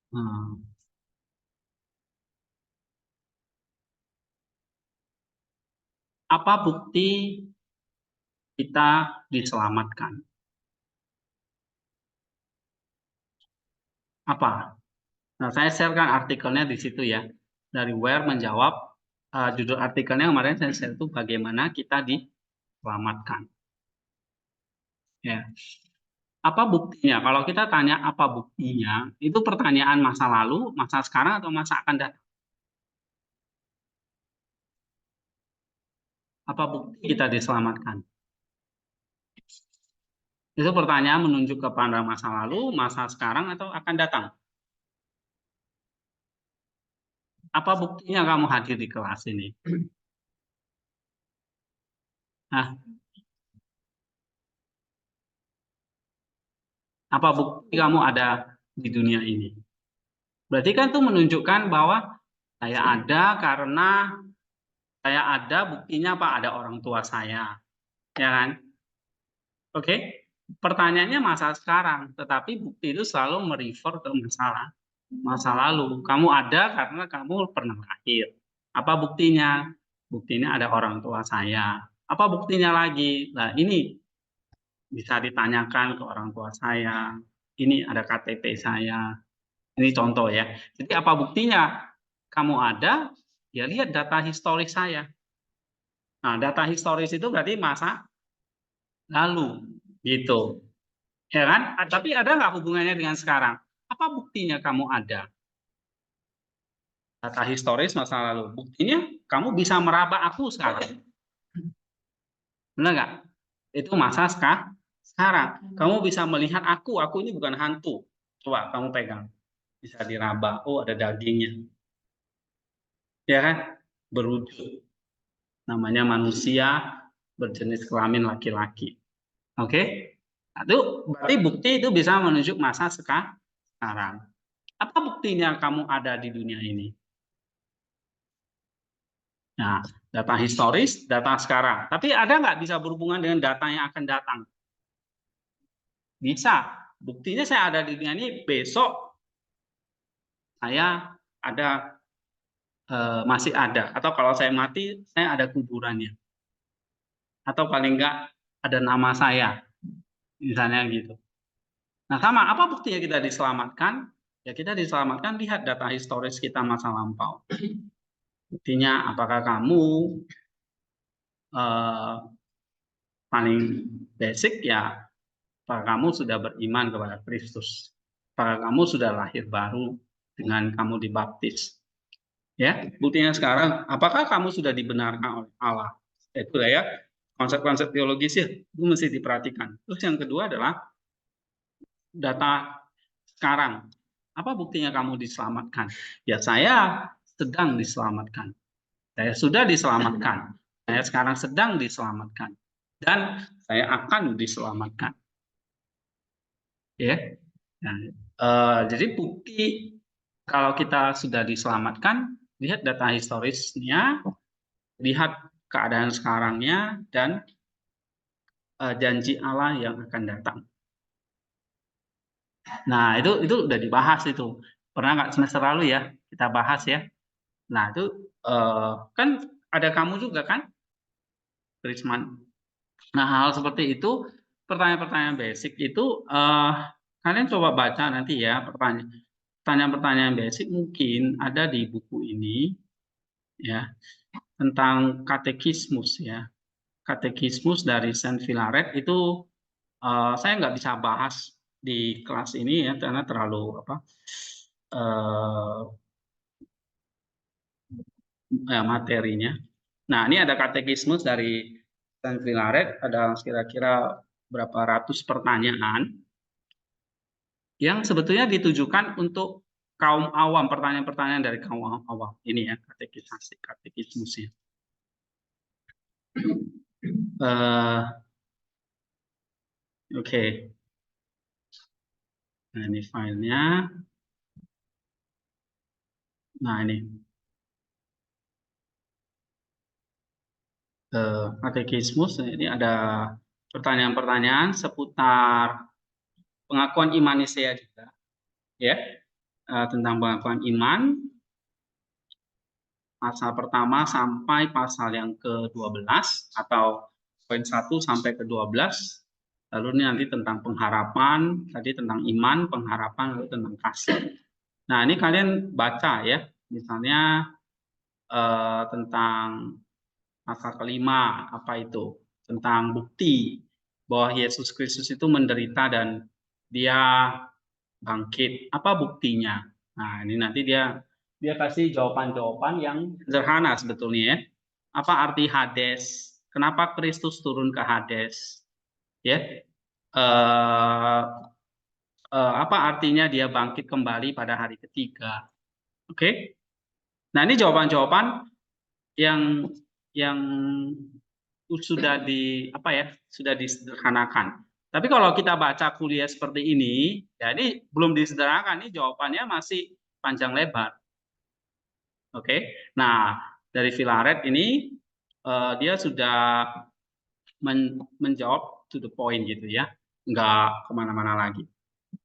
Hmm. Apa bukti kita diselamatkan? Apa? Nah, saya sharekan artikelnya di situ ya. Dari Where menjawab, judul artikelnya kemarin saya share itu bagaimana kita diselamatkan. Ya. Apa buktinya? Kalau kita tanya apa buktinya, itu pertanyaan masa lalu, masa sekarang, atau masa akan datang? Apa bukti kita diselamatkan? Itu pertanyaan menunjuk kepada masa lalu, masa sekarang, atau akan datang. Apa buktinya kamu hadir di kelas ini? Nah, apa bukti kamu ada di dunia ini? Berarti kan itu menunjukkan bahwa saya ada karena saya ada, buktinya apa? Ada orang tua saya, ya kan? Oke, pertanyaannya masa sekarang, tetapi bukti itu selalu merefer ke masa lalu. Kamu ada karena kamu pernah lahir. Apa buktinya? Buktinya ada orang tua saya. Apa buktinya lagi? Nah, ini bisa ditanyakan ke orang tua saya. Ini ada KTP saya. Ini contoh ya. Jadi apa buktinya? Kamu ada, ya lihat data historis saya. Nah, data historis itu berarti masa lalu, gitu. Ya kan? Tapi ada nggak hubungannya dengan sekarang? Apa buktinya kamu ada? Data historis masa lalu. Buktinya kamu bisa meraba aku sekarang. Benar nggak? Itu masa sekarang. Kamu bisa melihat aku ini bukan hantu. Coba kamu pegang. Bisa diraba. Oh, ada dagingnya. Ya kan? Berwujud. Namanya manusia berjenis kelamin laki-laki. Oke? Nah, itu berarti bukti itu bisa menunjuk masa sekarang. Apa buktinya kamu ada di dunia ini? Nah, data historis, data sekarang. Tapi ada nggak bisa berhubungan dengan data yang akan datang? Bisa. Buktinya saya ada di dunia ini, besok saya ada, masih ada. Atau kalau saya mati, saya ada kuburannya. Atau paling nggak ada nama saya, misalnya gitu. Nah, sama, apa buktinya kita diselamatkan? Ya, kita diselamatkan, lihat data historis kita masa lampau. Buktinya, apakah kamu eh, paling basic ya, apakah kamu sudah beriman kepada Kristus? Apakah kamu sudah lahir baru dengan kamu dibaptis? Ya, buktinya sekarang, apakah kamu sudah dibenarkan oleh Allah? Itu ya, konsep-konsep teologis ya, itu mesti diperhatikan. Terus yang kedua adalah data sekarang. Apa buktinya kamu diselamatkan? Ya, saya sedang diselamatkan. Saya sudah diselamatkan. Saya sekarang sedang diselamatkan. Dan saya akan diselamatkan. Ya. Nah, jadi bukti kalau kita sudah diselamatkan, lihat data historisnya, lihat keadaan sekarangnya, dan janji Allah yang akan datang. Nah, itu udah dibahas itu. Pernah nggak semester lalu ya kita bahas ya. Nah, itu kan ada kamu juga kan, Risman. Nah, hal seperti itu, pertanyaan-pertanyaan basic itu, kalian coba baca nanti ya, pertanyaan-pertanyaan basic mungkin ada di buku ini ya, tentang katekismus ya. Katekismus dari Saint Filaret itu, saya nggak bisa bahas di kelas ini ya, karena terlalu apa, materinya. Nah, ini ada katekismus dari Saint Filaret, ada kira-kira berapa ratus pertanyaan yang sebetulnya ditujukan untuk kaum awam, pertanyaan-pertanyaan dari kaum awam. Ini ya, katekismusnya. Oke, nah ini filenya. Nah ini katekismus. Ini ada pertanyaan-pertanyaan seputar pengakuan iman Nisea juga, ya. tentang pengakuan iman, pasal pertama sampai pasal yang ke-12 atau poin 1 sampai ke-12. Lalu ini nanti tentang pengharapan, tadi tentang iman, pengharapan, lalu tentang kasih. Nah, ini kalian baca ya, misalnya tentang pasal kelima, apa itu? Tentang bukti bahwa Yesus Kristus itu menderita dan dia bangkit. Apa buktinya? Nah, ini nanti dia kasih jawaban-jawaban yang sederhana sebetulnya ya. Apa arti Hades? Kenapa Kristus turun ke Hades? Ya. Apa artinya dia bangkit kembali pada hari ketiga? Oke. Nah, ini jawaban-jawaban yang sudah sudah disederhanakan. Tapi kalau kita baca kuliah seperti ini, ya ini belum disederhanakan, ini jawabannya masih panjang lebar. Oke. Nah, dari Filaret ini dia sudah menjawab to the point gitu ya, nggak kemana-mana lagi.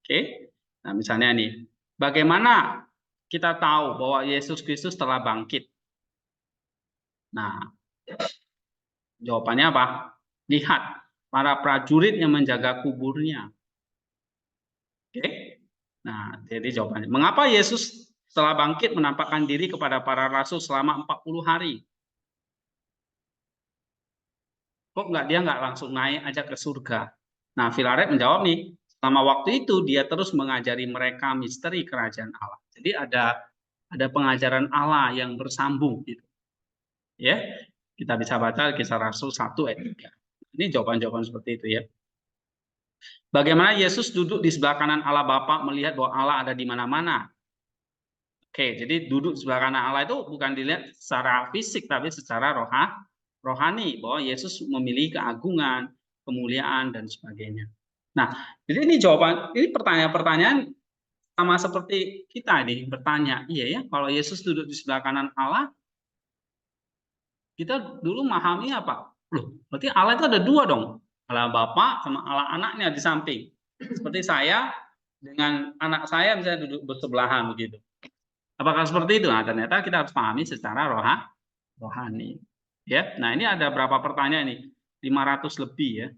Oke. Nah, misalnya nih, bagaimana kita tahu bahwa Yesus Kristus telah bangkit? Nah, jawabannya apa? Lihat, para prajurit yang menjaga kuburnya. Oke. Nah, jadi jawabannya. Mengapa Yesus setelah bangkit menampakkan diri kepada para rasul selama 40 hari? Kok dia nggak langsung naik aja ke surga? Nah, Filaret menjawab nih, selama waktu itu dia terus mengajari mereka misteri kerajaan Allah. Jadi ada pengajaran Allah yang bersambung gitu. Ya. Kita bisa baca Kisah Rasul 1 ayat 3. Ini jawaban-jawaban seperti itu ya. Bagaimana Yesus duduk di sebelah kanan Allah Bapa melihat bahwa Allah ada di mana-mana. Oke, jadi duduk sebelah kanan Allah itu bukan dilihat secara fisik tapi secara rohani, bahwa Yesus memiliki keagungan, kemuliaan dan sebagainya. Nah, jadi ini jawaban, ini pertanyaan-pertanyaan sama seperti kita nih bertanya, iya ya, kalau Yesus duduk di sebelah kanan Allah, kita dulu memahami apa? Loh, berarti Allah itu ada dua dong, Allah Bapa sama Allah anaknya di samping. Seperti saya dengan anak saya misalnya duduk bersebelahan begitu. Apakah seperti itu? Nah, ternyata kita harus pahami secara rohani. Ya. Nah, ini ada berapa pertanyaan nih? 500 lebih ya.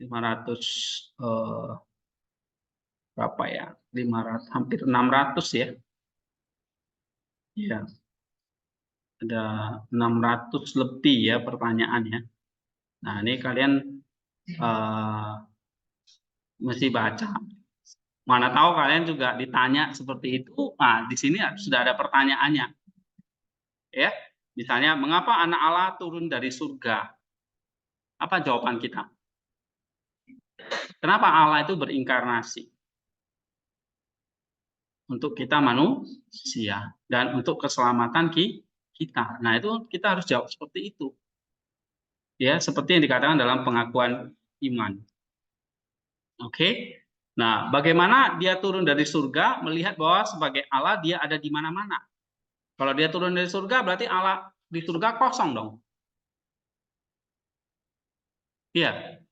500 berapa ya? 500 hampir 600 ya. Iya. Ada 600 lebih ya pertanyaannya. Nah, ini kalian mesti baca. Mana tahu kalian juga ditanya seperti itu. Nah, di sini sudah ada pertanyaannya. Ya. Misalnya, mengapa anak Allah turun dari surga? Apa jawaban kita? Kenapa Allah itu berinkarnasi? Untuk kita manusia dan untuk keselamatan kita. Nah, itu kita harus jawab seperti itu. Ya, seperti yang dikatakan dalam pengakuan iman. Oke. Nah, bagaimana dia turun dari surga melihat bahwa sebagai Allah dia ada di mana-mana? Kalau dia turun dari surga berarti Allah di surga kosong dong. Iya.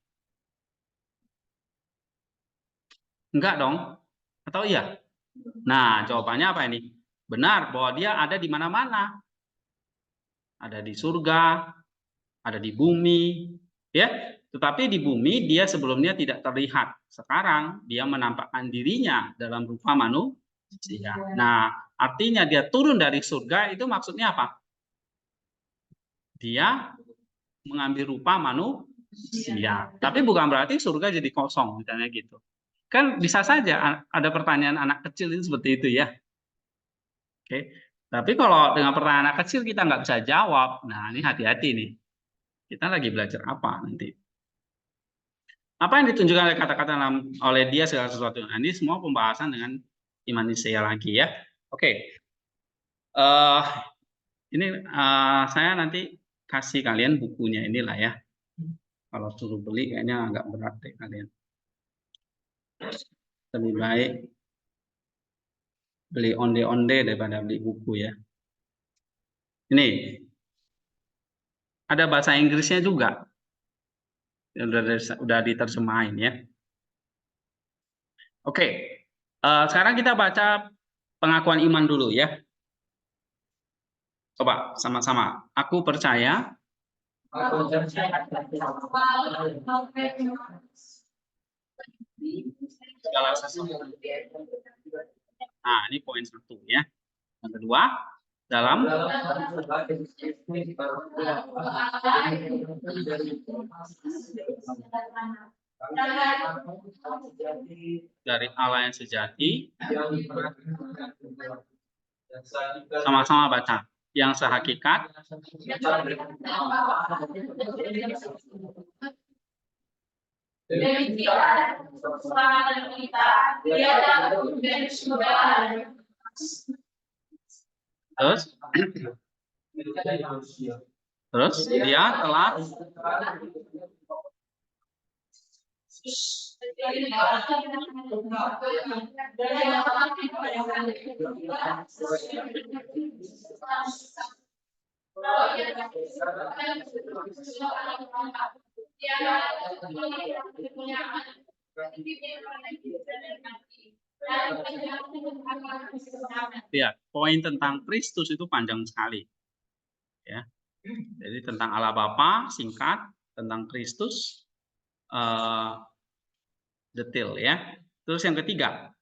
Enggak dong. Atau iya? Nah, jawabannya apa ini? Benar bahwa dia ada di mana-mana. Ada di surga, ada di bumi, ya. Tetapi di bumi dia sebelumnya tidak terlihat. Sekarang dia menampakkan dirinya dalam rupa manusia. Nah, artinya dia turun dari surga itu maksudnya apa? Dia mengambil rupa manusia. Tapi bukan berarti surga jadi kosong, misalnya gitu. Kan bisa saja ada pertanyaan anak kecil itu seperti itu ya. Oke. Tapi kalau dengan pertanyaan anak kecil kita nggak bisa jawab, nah ini hati-hati nih. Kita lagi belajar apa nanti? Apa yang ditunjukkan oleh kata-kata oleh dia segala sesuatu. Nah, ini semua pembahasan dengan iman Nisea lagi ya. Oke. Ini saya nanti kasih kalian bukunya inilah ya. Kalau suruh beli kayaknya agak berat deh kalian. Lebih baik beli onde-onde daripada beli buku ya. Ini ada bahasa Inggrisnya juga. Udah diterjemahin ya. Oke. Sekarang kita baca pengakuan iman dulu ya. Coba sama-sama. Aku percaya segala sesuatu. Nah, ini poin 1 ya. Yang kedua, dalam dari Allah yang sejati, sama-sama baca, yang sehakikat, terus dia telah ya, poin tentang Kristus itu panjang sekali. Ya. Jadi tentang Allah Bapa singkat, tentang Kristus detail ya. Terus yang ketiga.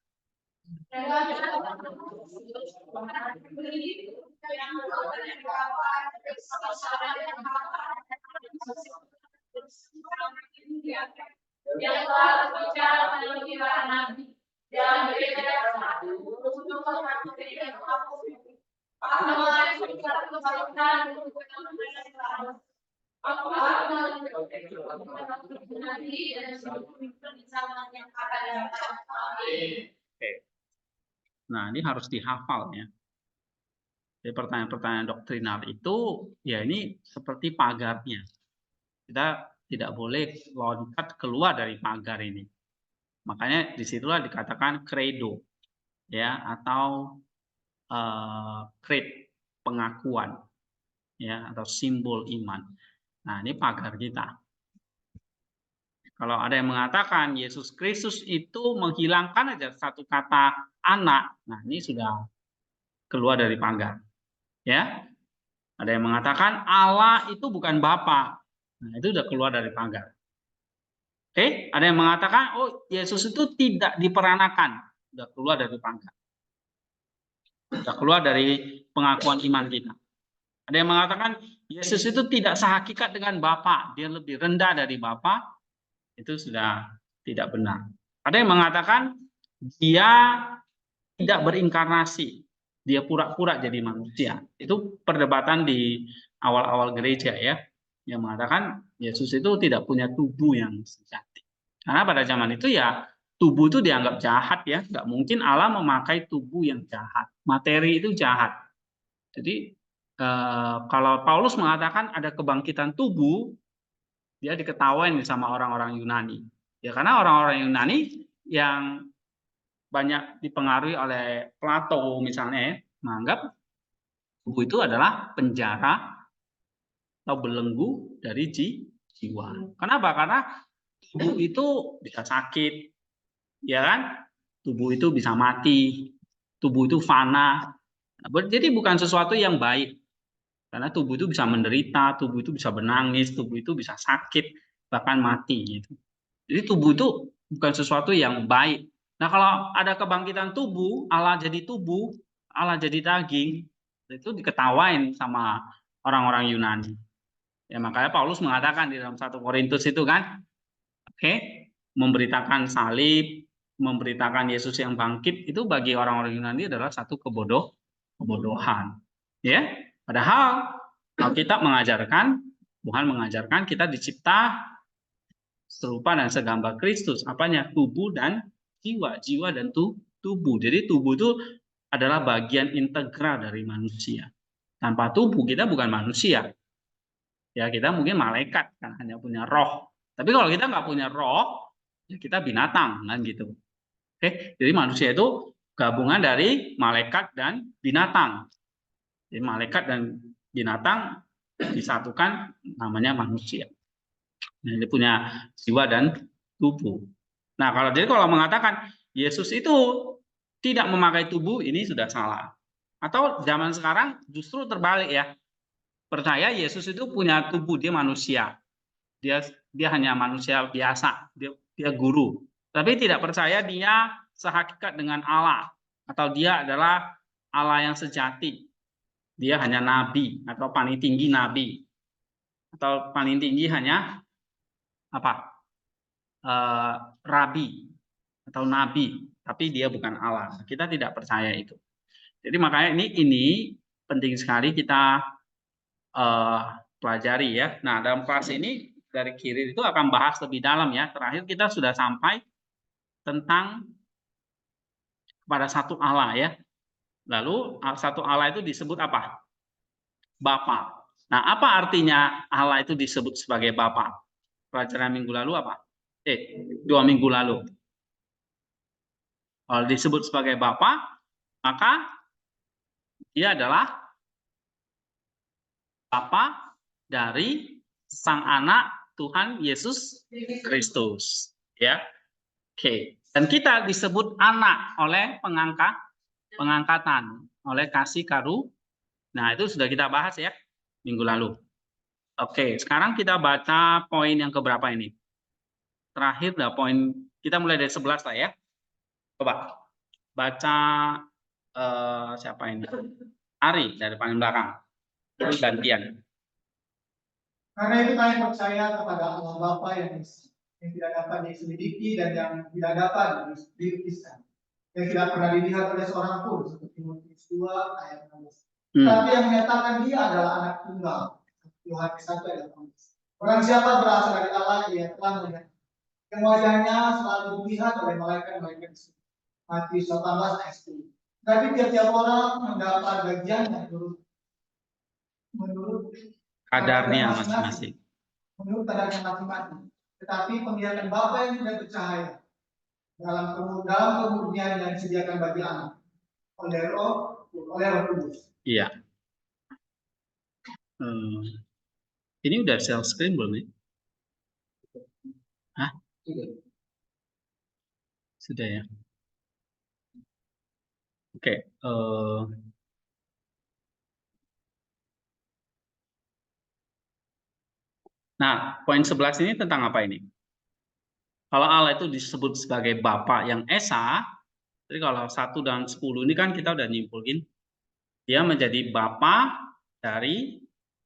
Nah, ini harus dihafal ya. Jadi pertanyaan-pertanyaan doktrinal itu ya ini seperti pagarnya. Kita tidak boleh loncat keluar dari pagar ini. Makanya disitulah dikatakan credo ya, atau creed, pengakuan ya, atau simbol iman. Nah, ini pagar kita. Kalau ada yang mengatakan Yesus Kristus itu menghilangkan aja satu kata anak, nah ini sudah keluar dari pagar. Ya, ada yang mengatakan Allah itu bukan Bapa, nah itu sudah keluar dari pagar. Oke, ada yang mengatakan oh Yesus itu tidak diperanakan, sudah keluar dari pagar. Sudah keluar dari pengakuan iman kita. Ada yang mengatakan Yesus itu tidak sehakikat dengan Bapa, dia lebih rendah dari Bapa, itu sudah tidak benar. Ada yang mengatakan dia tidak berinkarnasi, dia pura-pura jadi manusia. Itu perdebatan di awal-awal gereja ya, yang mengatakan Yesus itu tidak punya tubuh yang sejati. Karena pada zaman itu ya tubuh itu dianggap jahat ya, nggak mungkin Allah memakai tubuh yang jahat. Materi itu jahat. Jadi kalau Paulus mengatakan ada kebangkitan tubuh, dia diketawain sama orang-orang Yunani. Ya karena orang-orang Yunani yang banyak dipengaruhi oleh Plato misalnya, menganggap tubuh itu adalah penjara atau belenggu dari jiwa. Kenapa? Karena tubuh itu bisa sakit, ya kan? Tubuh itu bisa mati, tubuh itu fana. Jadi bukan sesuatu yang baik. Karena tubuh itu bisa menderita, tubuh itu bisa menangis, tubuh itu bisa sakit, bahkan mati gitu. Jadi tubuh itu bukan sesuatu yang baik. Nah, kalau ada kebangkitan tubuh, Allah jadi tubuh, Allah jadi daging, itu diketawain sama orang-orang Yunani. Ya, makanya Paulus mengatakan di dalam 1 Korintus itu kan, oke, memberitakan salib, memberitakan Yesus yang bangkit, itu bagi orang-orang Yunani adalah satu kebodohan. Ya, padahal Alkitab mengajarkan, Tuhan mengajarkan kita dicipta serupa dan segambar Kristus. Apanya? Tubuh dan jiwa, jiwa dan tubuh. Jadi tubuh itu adalah bagian integral dari manusia. Tanpa tubuh kita bukan manusia. Ya kita mungkin malaikat kan hanya punya roh. Tapi kalau kita nggak punya roh, ya kita binatang kan gitu. Oke, jadi manusia itu gabungan dari malaikat dan binatang. Jadi malaikat dan binatang disatukan namanya manusia. Nah, dia punya jiwa dan tubuh. Nah, kalau mengatakan Yesus itu tidak memakai tubuh, ini sudah salah. Atau zaman sekarang justru terbalik ya. Percaya Yesus itu punya tubuh, dia manusia. Dia hanya manusia biasa, dia guru. Tapi tidak percaya dia sehakikat dengan Allah atau dia adalah Allah yang sejati. Dia hanya nabi atau paling tinggi nabi atau paling tinggi hanya apa? Rabi atau nabi, tapi dia bukan Allah. Kita tidak percaya itu. Jadi makanya ini penting sekali kita pelajari ya. Nah, dalam kelas ini dari kiri itu akan bahas lebih dalam ya. Terakhir kita sudah sampai tentang kepada satu Allah ya. Lalu satu Allah itu disebut apa? Bapa. Nah, apa artinya Allah itu disebut sebagai Bapa? Pelajaran minggu lalu apa? 2 minggu lalu. Kalau disebut sebagai Bapa, maka dia adalah Bapa dari Sang Anak Tuhan Yesus Kristus. Ya. Oke. Dan kita disebut anak oleh pengangkatan, oleh kasih karu. Nah, itu sudah kita bahas ya minggu lalu. Oke, sekarang kita baca poin yang keberapa ini? Terakhir dah poin, kita mulai dari 11 lah ya. Coba baca siapa ini? Ari dari paling belakang. Itu gantian. Karena itu kami percaya kepada Allah Bapa yang Esa, yang tidak dapat diselidiki dan yang tidak dapat dilukiskan, yang tidak pernah dilihat oleh seorang pun, seperti Timotius 2 ayat 16. Tapi yang menyatakan dia adalah anak tunggal, Yohanes 1 ayat 16. Orang siapa berasal dari Allah, ia telah melihat. Yang wajahnya selalu dilihat oleh malaikat-malaikat di surga. Matius 18 ayat 10. Tapi tiap-tiap orang mendapat bagian yang menurut kadarnya masing-masing. Menurut kadarnya masing-masing. Tetapi penglihatan Bapa yang sudah bercahaya dalam kemudian yang disediakan bagi anak oleh Roh Kudus. Iya. Ini udah share screen belum ya? Hah? Sudah ya. Oke. Nah, poin 11 ini tentang apa ini? Kalau Allah itu disebut sebagai Bapa yang Esa, jadi kalau 1 dan 10 ini kan kita udah nyimpulin, dia menjadi Bapa dari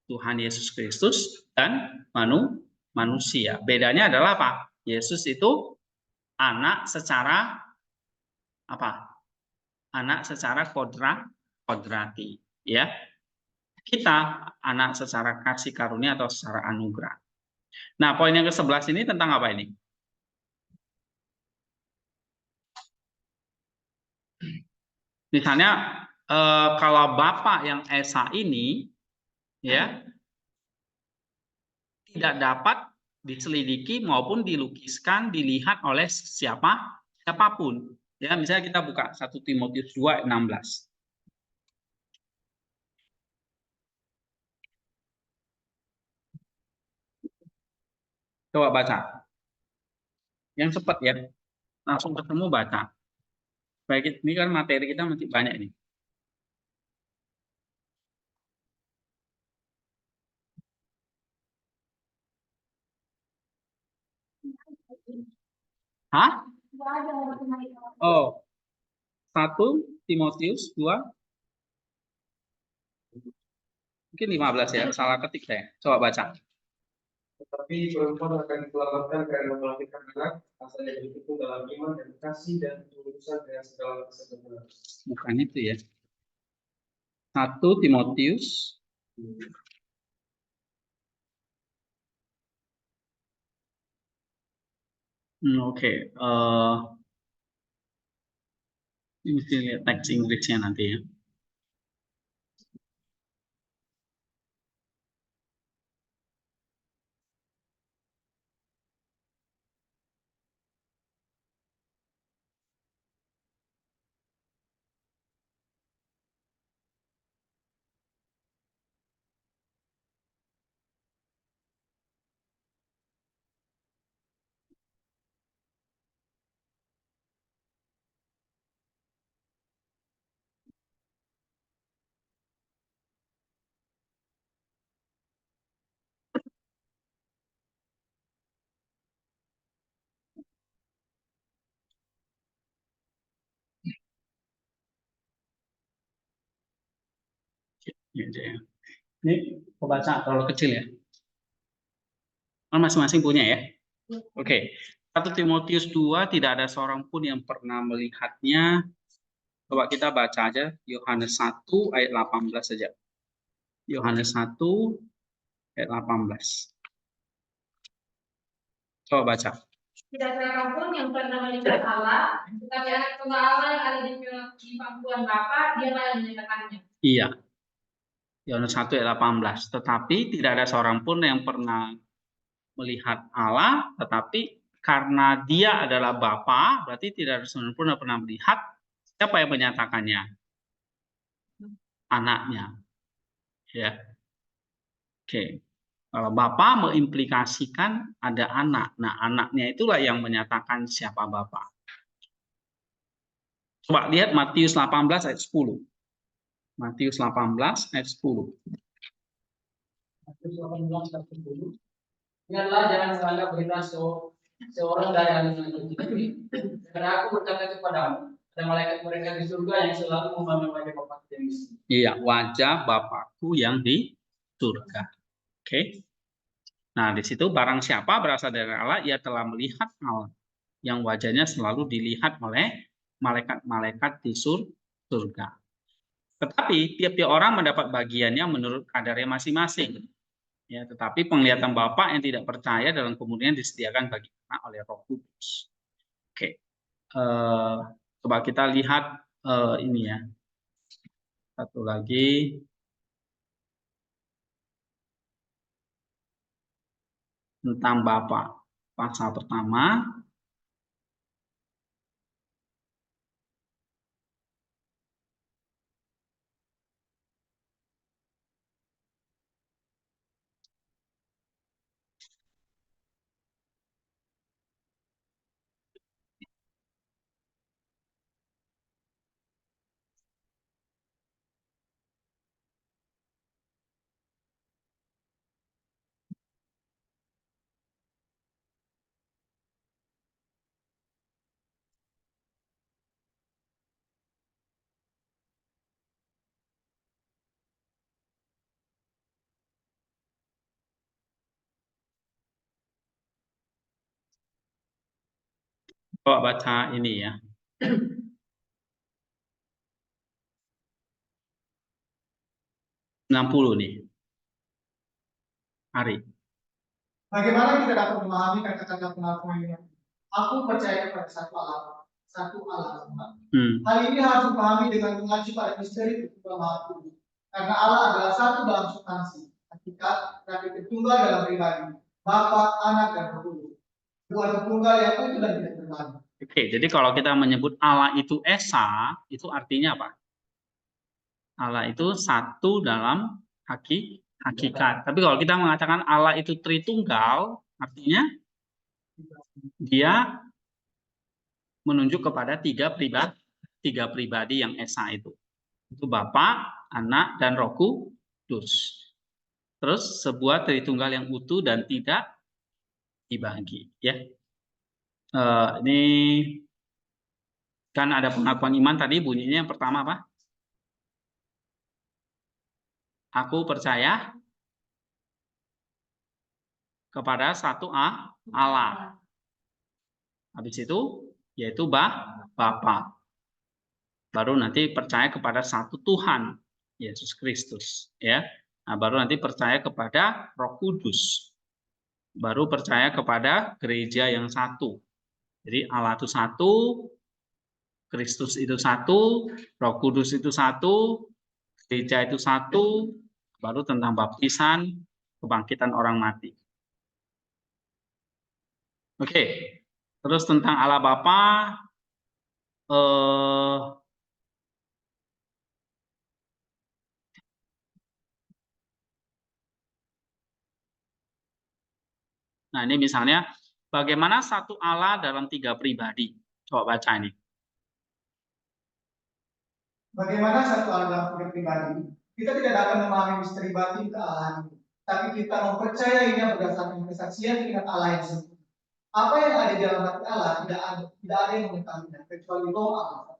Tuhan Yesus Kristus dan manusia. Bedanya adalah apa? Yesus itu anak secara apa? Anak secara kodrati, ya. Kita anak secara kasih karunia atau secara anugerah. Nah, poin yang ke-11 ini tentang apa ini? Misalnya kalau Bapak yang Esa ini ya tidak dapat diselidiki maupun dilukiskan, dilihat oleh siapapun. Ya, misalnya kita buka 1 Timotius 2 ayat 16. Coba baca. Yang cepat ya. Langsung ketemu baca. Baik, ini kan materi kita masih banyak ini. Hah? Oh, 1 Timotius 2 mungkin 15 ya, salah ketik saya. Coba baca. Tetapi perempuan akan diselamatkan karena melahirkan anak, asal yang didukung dalam iman dan kasih dan ketulusan dengan segala kesebenaran. Bukan itu ya. 1 Timotius Oke. Ini mesti lihat teks Inggrisnya nanti ya. Gitu ya. Ini pembaca terlalu kecil ya. Masing-masing punya ya. Oke. 1 Timotius 2, tidak ada seorang pun yang pernah melihatnya. Coba kita baca aja Yohanes 1 ayat 18 saja. Yohanes 1 ayat 18. Coba baca. Tidak seorang pun yang pernah melihat Allah, tetapi anak tunggal Allah yang ada di pangkuan Bapa, dialah yang menyatakannya. Iya. Yohanes 1 ayat 18. Tetapi tidak ada seorang pun yang pernah melihat Allah, tetapi karena dia adalah Bapa, berarti tidak ada seorang pun yang pernah melihat. Siapa yang menyatakannya? Anaknya. Ya. Oke. Kalau Bapa mengimplikasikan ada anak. Nah, anaknya itulah yang menyatakan siapa Bapa. Coba lihat Matius 18 ayat 10. Matius 18 ayat 10. Matius 18 ayat 10. Ingatlah jangan menganggap berita seorang dari anak-anak itu. Karena aku berkata kepadamu, ada malaikat mereka di surga yang selalu memandang wajah Bapa yang di sini. Iya, wajah Bapakku yang di surga. Oke. Nah, di situ barang siapa berasal dari Allah, ia telah melihat Allah yang wajahnya selalu dilihat oleh malaikat-malaikat di surga. Tetapi tiap-tiap orang mendapat bagiannya menurut kadarnya masing-masing. Ya, tetapi penglihatan Bapa yang tidak percaya dalam kemudian disediakan bagi anak oleh Roh Kudus. Oke. Coba kita lihat ini ya. Satu lagi. Tentang Bapa. Pasal pertama. Coba baca ini ya. 60 nih. Hari. Bagaimana kita dapat memahami kata-kata pengakuan ini? Aku percaya pada satu Allah. Hal ini harus dipahami dengan mengacu pada misteri Tritunggal Maha Kudus. Karena Allah adalah satu dalam substansi, hakikat, tapi tertunggal dalam pribadi, Bapa, Anak, dan Roh Kudus. Bukan tertunggal yang utuh dan tidak terbagi. Oke, jadi kalau kita menyebut Allah itu Esa, itu artinya apa? Allah itu satu dalam hakikat. Tapi kalau kita mengatakan Allah itu Tritunggal, artinya dia menunjuk kepada tiga pribadi yang Esa itu. Itu Bapa, Anak, dan Roh Kudus. Terus sebuah Tritunggal yang utuh dan tidak dibagi. Ya, ini kan ada pengakuan iman tadi, bunyinya yang pertama apa? Aku percaya kepada satu Allah. Habis itu yaitu Bapa. Baru nanti percaya kepada satu Tuhan, Yesus Kristus, ya. Nah, baru nanti percaya kepada Roh Kudus. Baru percaya kepada gereja yang satu. Jadi Allah itu satu, Kristus itu satu, Roh Kudus itu satu, gereja itu satu, baru tentang baptisan, kebangkitan orang mati. Oke, terus tentang Allah Bapa, nah ini misalnya, bagaimana satu Allah dalam tiga pribadi? Coba baca ini. Bagaimana satu Allah dalam tiga pribadi? Kita tidak dapat memahami misteri batin kealahan itu, tapi kita mempercayainya berdasarkan kesaksian dengan Allah yang sempurna. Apa yang ada di dalam hati Allah tidak ada yang mengetahuinya kecuali Roh Allah.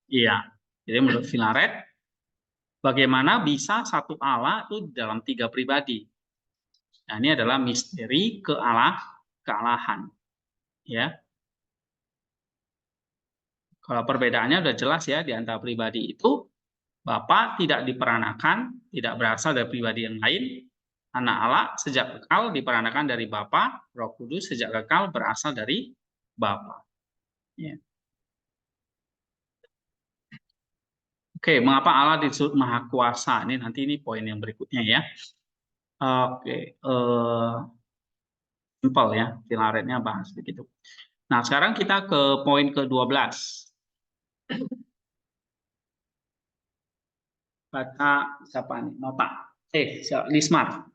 Iya. Jadi menurut Filaret, bagaimana bisa satu Allah itu dalam 3 pribadi. Nah, ini adalah misteri kealahan, ya. Kalau perbedaannya udah jelas ya, di antara pribadi itu Bapa tidak diperanakan, tidak berasal dari pribadi yang lain. Anak Allah sejak kekal diperanakan dari Bapa, Roh Kudus sejak kekal berasal dari Bapa. Ya. Oke, mengapa Allah disebut Maha Kuasa? Ini poin yang berikutnya ya. Oke, simpel ya, Filaretnya bahas begitu. Nah, sekarang kita ke poin ke-12. Baca siapa nih? Nota. Lismar.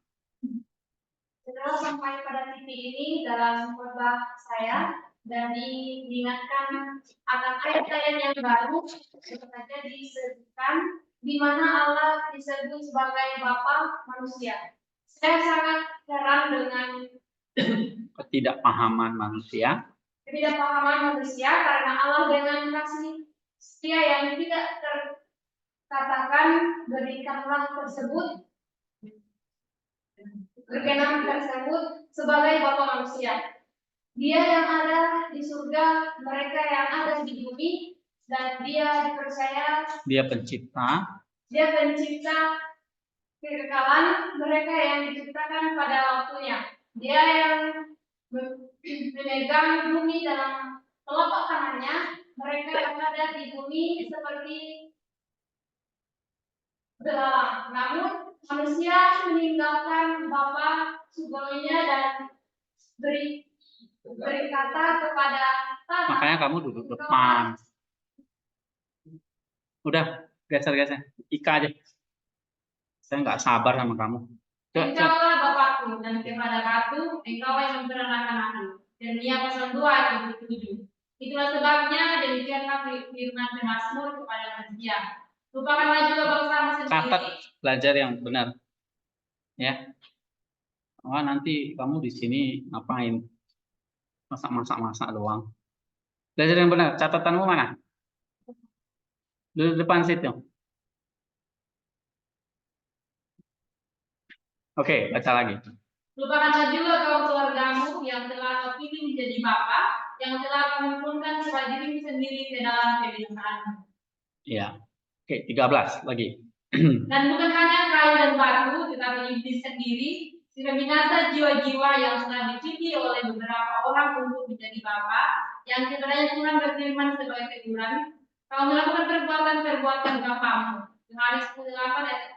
Setelah sampai pada titik ini dalam khotbah saya dan diingatkan akan ayat-ayat yang baru saja disebutkan di mana Allah disebut sebagai Bapa manusia. Saya sangat heran dengan Ketidakpahaman manusia karena Allah dengan kasih setia yang tidak terkatakan berikanlah berkenan tersebut sebagai Bapa manusia. Dia yang ada di surga, mereka yang ada di bumi, dan dia dipercaya. Dia pencipta kekekalan mereka yang diciptakan pada waktunya. Dia yang memegang bumi dalam telapak tangannya. Mereka yang ada di bumi seperti belalang. Namun manusia meninggalkan Bapa surganya dan berkata kepada tanah. Makanya kamu duduk depan. Udah, geser. Ika aja. Saya nggak sabar sama kamu. Engkaulah Bapakku, dan kepada Batu, engkau yang memperanakan aku. Yeremia pasal 2 ayat 27. Itulah sebabnya demikianlah firman Mazmur kepada manusia. Lupakanlah juga bangsa sendiri. Catat, belajar yang benar. Ya. Oh, nanti kamu di sini ngapain? Masak doang. Belajar yang benar. Catatanmu mana? Di depan situ. Oke, baca lagi. Lupakanlah juga kaum keluargamu yang telah kau pilih menjadi bapa, yang telah mengumpulkan kepada dirimu sendiri ke dalam kebinasaanmu. Iya. Oke, 13 lagi. Dan bukan hanya kayu dan batu, tetapi iblis sendiri, si pembinasa jiwa-jiwa yang telah dipilih oleh beberapa orang untuk menjadi bapa, yang kepadanya Tuhan berfirman sebagai teguran, kau melakukan perbuatan bapamu. Yohanes 8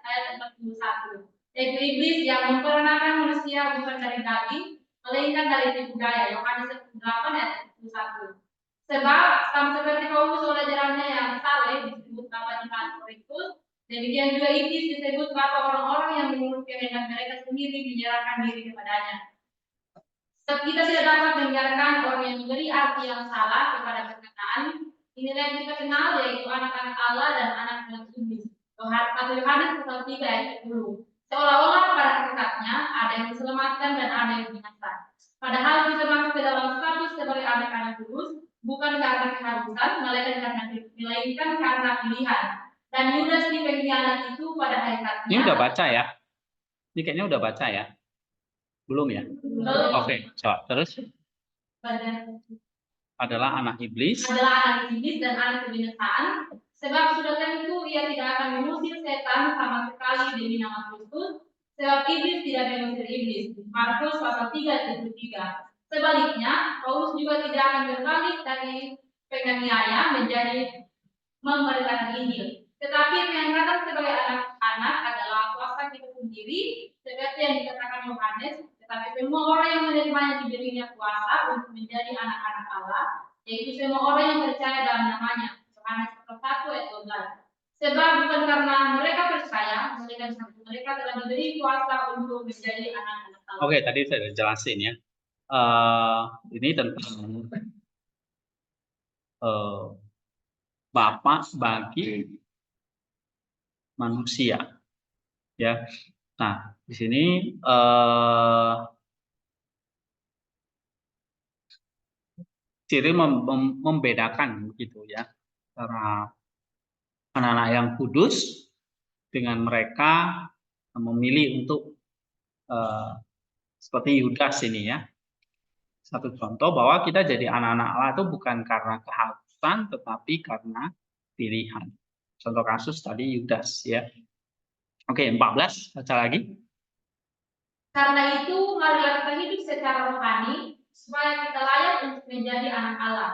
ayat 41. Yaitu iblis yang memperanakan manusia bukan dari daging, melainkan dari tipu daya. Yohanes 8 ayat 41. Sebab sama seperti Paulus oleh jalannya yang saleh disebut Bapa Tuhan Kristus, demikian juga iblis disebut Bapa orang-orang yang mengurus kehendak mereka sendiri menyerahkan diri kepadanya. Sebab kita tidak dapat membiarkan orang yang memberi arti yang salah kepada perkataan. Inilah yang kita kenal, yaitu anak-anak Allah dan anak-anak iblis. 1 Yohanes pasal 3 ayat 10. Seolah-olah pada hakikatnya ada yang diselamatkan dan ada yang binasa. Padahal kita masuk ke dalam status sebagai anak-anak kudus, bukan karena keharusan, melainkan karena pilihan. Dan Yudas di pengkhianat itu pada hakikatnya. Ini udah baca ya? Ini kayaknya udah baca ya? Belum ya? Oke, coba terus. Adalah anak iblis. Adalah anak iblis dan anak kebinasaan. Sebab sudah tentu ia tidak akan mengusir setan sama sekali demi nama Kristus. Sebab iblis tidak mengusir iblis. Markus pasal 3 ayat 3. Sebaliknya, Paulus juga tidak akan berbalik dari penganiaya menjadi memberitakan Injil. Tetapi pengangkatan sebagai anak-anak adalah kuasa kita sendiri, seperti yang dikatakan Yohanes. Tetapi semua orang yang menerimanya diberinya kuasa untuk menjadi anak-anak Allah, yaitu semua orang yang percaya dalam namanya. Yohanes 1 ayat 12. Sebab bukan karena mereka percaya, mereka telah diberi kuasa untuk menjadi anak-anak Allah. Oke, tadi saya sudah jelasin ya. Ini tentang Bapa bagi manusia, ya. Nah, di sini ciri membedakan gitu ya, antara anak-anak yang kudus dengan mereka memilih untuk seperti Yudas ini ya. Satu contoh bahwa kita jadi anak-anak Allah itu bukan karena keharusan, tetapi karena pilihan. Contoh kasus tadi Yudas ya. Oke, 14, baca lagi. Karena itu, marilah kita hidup secara rohani, supaya kita layak untuk menjadi anak Allah.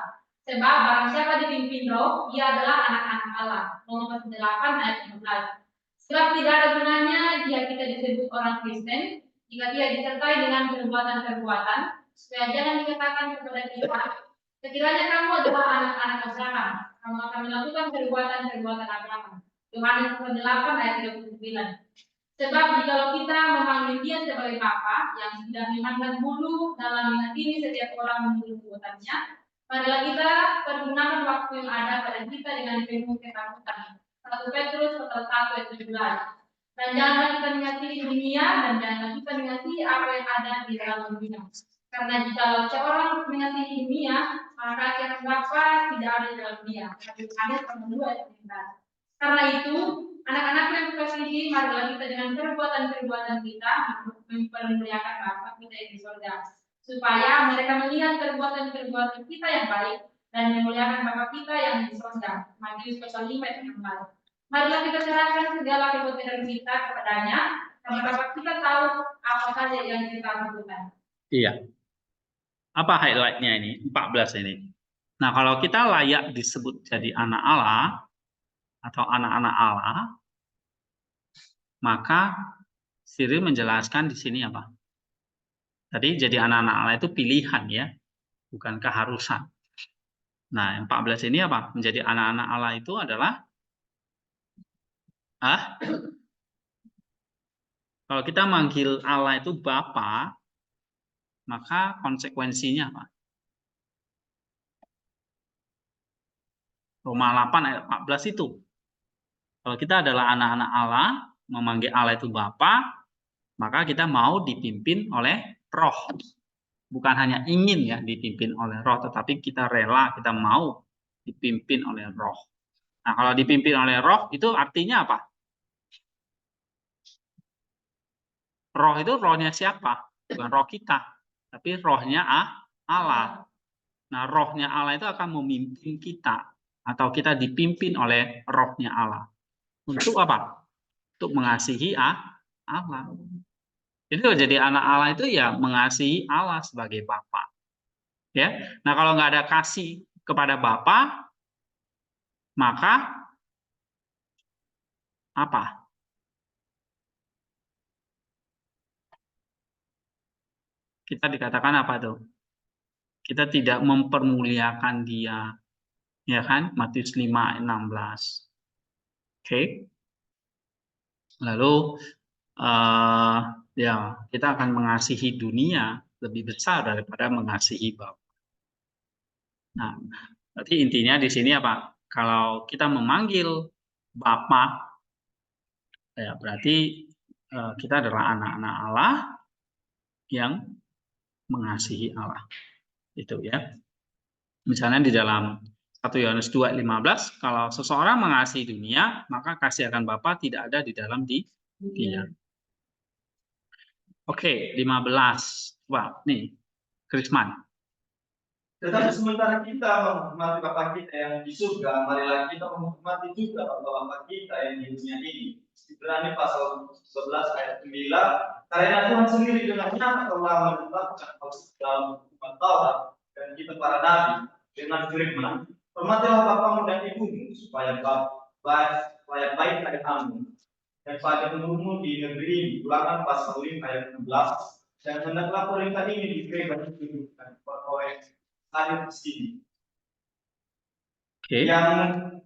Sebab barang siapa dipimpin roh, ia adalah anak-anak Allah. Roma 8 ayat 15. Sebab tidak ada gunanya jika kita disebut orang Kristen, jika dia disertai dengan perbuatan-perbuatan, supaya jangan dikatakan kepada kita, sekiranya kamu adalah anak-anak Abraham, kamu akan melakukan perbuatan-perbuatan Abraham. Yohanes 8 ayat 39. Sebab jikalau kita memanggil dia sebagai Bapa yang sudah memandang bulu dalam menghakimi setiap orang menurut perbuatannya, marilah kita pergunakan waktu yang ada pada kita dengan penuh ketakutan. 1 Petrus 1 ayat 17. Dan janganlah kita mengasihi dunia dan janganlah kita mengasihi apa yang ada di dalam dunia. Karena jikalau seorang mengasihi dunia, maka kasih Bapa tidak ada di dalam dia. Yohanes 2 ayat 19. Karena itu, anak-anak yang kukasihi, marilah kita dengan perbuatan-perbuatan kita mempermuliakan Bapa kita yang di surga, supaya mereka melihat perbuatan-perbuatan kita yang baik dan memuliakan Bapa kita yang di surga. Matius 5 ayat 6. Marilah kita serahkan segala kebutuhan kita kepadanya, karena Bapa kita tahu apa saja yang kita butuhkan. Iya. Apa highlight-nya ini? 14 ini. Nah, kalau kita layak disebut jadi anak Allah atau anak-anak Allah, maka Cyril menjelaskan di sini apa? Tadi jadi anak-anak Allah itu pilihan ya, bukan keharusan. Nah, 14 ini apa? Menjadi anak-anak Allah itu adalah kalau kita manggil Allah itu Bapa, maka konsekuensinya apa? Roma 8 ayat 14 itu. Kalau kita adalah anak-anak Allah, memanggil Allah itu Bapa, maka kita mau dipimpin oleh Roh. Bukan hanya ingin ya dipimpin oleh Roh, tetapi kita rela, kita mau dipimpin oleh Roh. Nah, kalau dipimpin oleh Roh itu artinya apa? Roh itu rohnya siapa? Bukan roh kita, tapi rohnya Allah. Nah, rohnya Allah itu akan memimpin kita, atau kita dipimpin oleh rohnya Allah. Untuk apa? Untuk mengasihi Allah. Jadi anak Allah itu ya mengasihi Allah sebagai Bapa. Ya. Nah, kalau nggak ada kasih kepada Bapa, maka apa? Kita dikatakan apa tuh? Kita tidak mempermuliakan Dia. Ya kan? Matius 5 ayat 16. Oke. Lalu ya, kita akan mengasihi dunia lebih besar daripada mengasihi Bapa. Nah, berarti intinya di sini apa? Kalau kita memanggil Bapa, ya berarti kita adalah anak-anak Allah yang mengasihi Allah. Itu ya. Misalnya di dalam 1 Yohanes 2:15, kalau seseorang mengasihi dunia, maka kasih akan Bapa tidak ada di dalam dia. Oke, 15. Wah, nih, Krisman. Tetapi sementara kita menghormati Bapa kita yang di surga, marilah kita menghormati juga Bapa kita yang di dunia ini. Ibrani pasal 11 ayat 9. Karena Tuhan sendiri dengan nyata telah menetapkan dalam hukuman Taurat dan kita para nabi dengan firman, hormatilah bapamu dan ibumu supaya baik pada kamu dan pada pendudukmu di negeri ini. Ulangan pasal 5 ayat 16. Dan hendaklah perintah ini diberikan kehidupan oleh hadir di sini. Okay.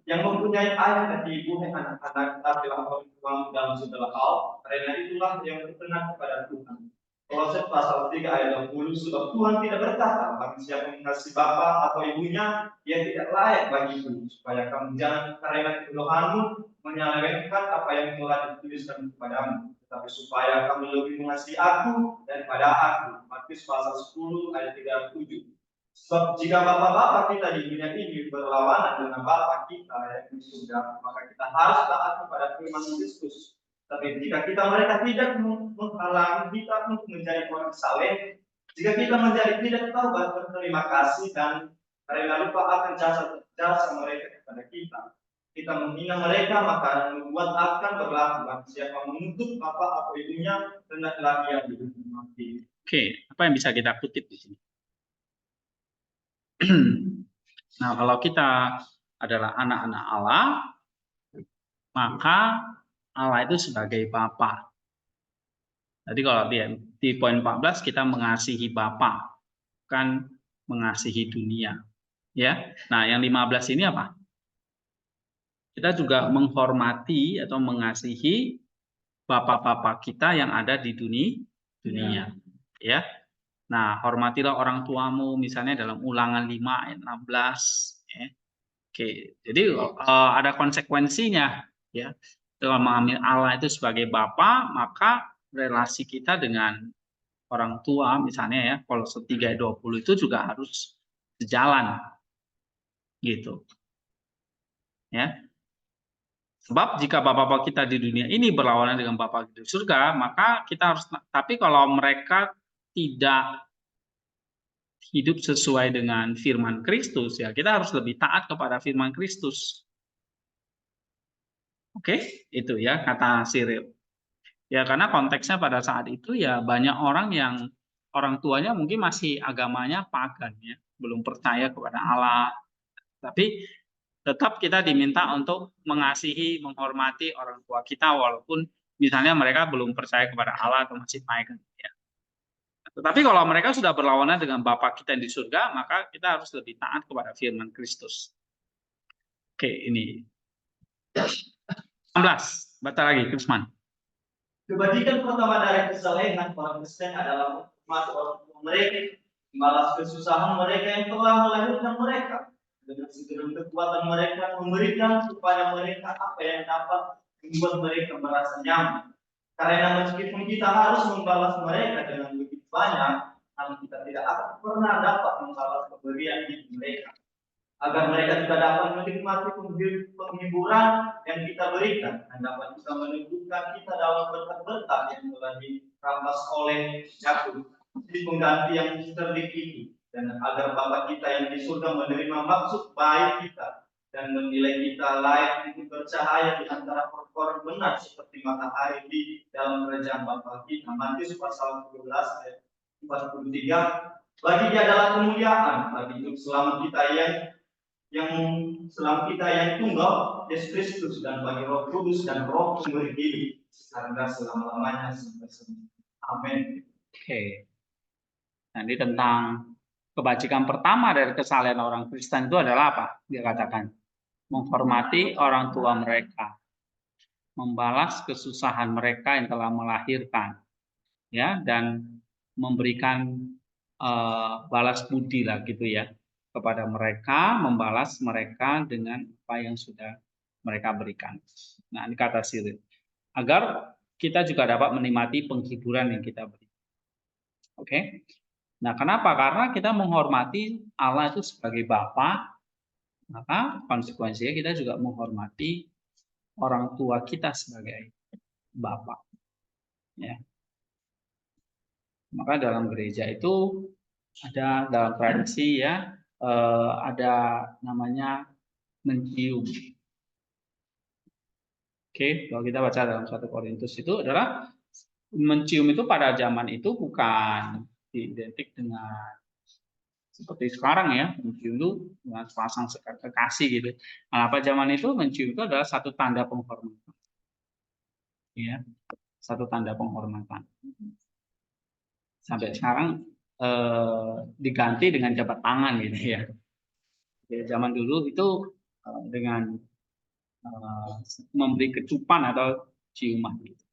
Yang mempunyai ayah dan ibu dan anak-anak taatilah orang tuamu dalam segala hal, karena itulah yang berkenan kepada Tuhan. Kolose pasal 3 ayat 20, sebab Tuhan tidak berkata, bagi siapa mengasihi bapa atau ibunya, ia tidak layak bagiku, supaya kamu jangan karena kebodohanmu menyelewengkan apa yang telah dituliskan kepadamu, tetapi supaya kamu lebih mengasihi aku daripada aku. Matius pasal 10 ayat 37. Sebab jika bapak-bapak kita di dunia ini berlawanan dengan Bapa kita yang di surga, maka kita harus taat kepada iman Kristus. Tapi jika mereka tidak menghalangi kita untuk menjadi orang saleh, jika kita menjadi tidak taubat berterima kasih dan karena lupa akan jasa mereka kepada kita menghina mereka, maka membuat akan berlaku. Siapa menuntut apa ibunya, hendaklah ia dihukum mati. Oke, apa yang bisa kita kutip di sini? Nah, kalau kita adalah anak-anak Allah, maka Allah itu sebagai Bapa. Jadi kalau di poin 14 kita mengasihi Bapa, bukan mengasihi dunia. Ya. Nah, yang 15 ini apa? Kita juga menghormati atau mengasihi bapak-bapak kita yang ada di dunia. Ya. Nah, hormatilah orang tuamu misalnya dalam Ulangan 5 ayat 16, ya. Oke. Jadi ada konsekuensinya, ya. Kalau mengambil Allah itu sebagai Bapa, maka relasi kita dengan orang tua misalnya ya, Kolose 3 ayat 20 itu juga harus sejalan. Gitu. Ya. Sebab jika bapak-bapak kita di dunia ini berlawanan dengan Bapa di surga, maka kita harus, tapi kalau mereka tidak hidup sesuai dengan firman Kristus, ya kita harus lebih taat kepada firman Kristus. Oke, itu ya kata Cyril. Ya karena konteksnya pada saat itu ya banyak orang yang orang tuanya mungkin masih agamanya pagan ya, belum percaya kepada Allah. Tapi tetap kita diminta untuk mengasihi, menghormati orang tua kita walaupun misalnya mereka belum percaya kepada Allah atau masih pagan ya. Tetapi kalau mereka sudah berlawanan dengan Bapa kita yang di surga, maka kita harus lebih taat kepada firman Kristus. Oke, ini 16. Baca lagi, Krisman. Kebajikan pertama dari kesalehan orang Kristen adalah memati orang tua mereka, membalas kesusahan mereka yang telah melahirkan mereka. Dengan segala kekuatan mereka memberikan kepada mereka apa yang dapat membuat mereka merasa nyaman. Karena meskipun kita harus membalas mereka dengan begitu banyak, namun kita tidak akan pernah dapat membalas pemberian hidup mereka. Agar mereka juga dapat menikmati penghiburan yang kita berikan dan dapat bisa menunjukkan kita dalam berkat-berkat yang telah dirampas oleh Yakub di pengganti yang cerdik itu. Dan agar Bapa kita yang di surga menerima maksud baik kita dan menilai kita layak untuk bercahaya di antara orang benar seperti matahari di dalam kerajaan Bapa kita. Matius pasal 12 ayat 43. Bagi dia adalah kemuliaan bagi hidup selama kita yang tunggal, Yesus Kristus, dan bagi Roh Kudus dan Roh pemberi hidup sekarang selama-lamanya sampai semua. Amin. Oke. Nanti tentang kebajikan pertama dari kesalehan orang Kristen itu adalah apa? Dia katakan menghormati orang tua mereka, membalas kesusahan mereka yang telah melahirkan, ya, dan memberikan balas budi lah gitu ya kepada mereka, membalas mereka dengan apa yang sudah mereka berikan. Nah, ini kata Cyril. Agar kita juga dapat menikmati penghiburan yang kita beri. Oke. Nah, kenapa? Karena kita menghormati Allah itu sebagai Bapa, maka konsekuensinya kita juga menghormati orang tua kita sebagai Bapa. Ya. Maka dalam gereja itu ada dalam tradisi ya, ada namanya mencium. Oke, kalau kita baca dalam 1 Korintus itu adalah mencium itu pada zaman itu bukan identik dengan seperti sekarang ya, mencium itu dengan sepasang kekasih gitu. Nah, pada zaman itu mencium itu adalah satu tanda penghormatan. Ya, satu tanda penghormatan. Sampai sekarang diganti dengan jabat tangan gitu ya. Di zaman dulu itu dengan memberi kecupan atau ciuman. Gitu.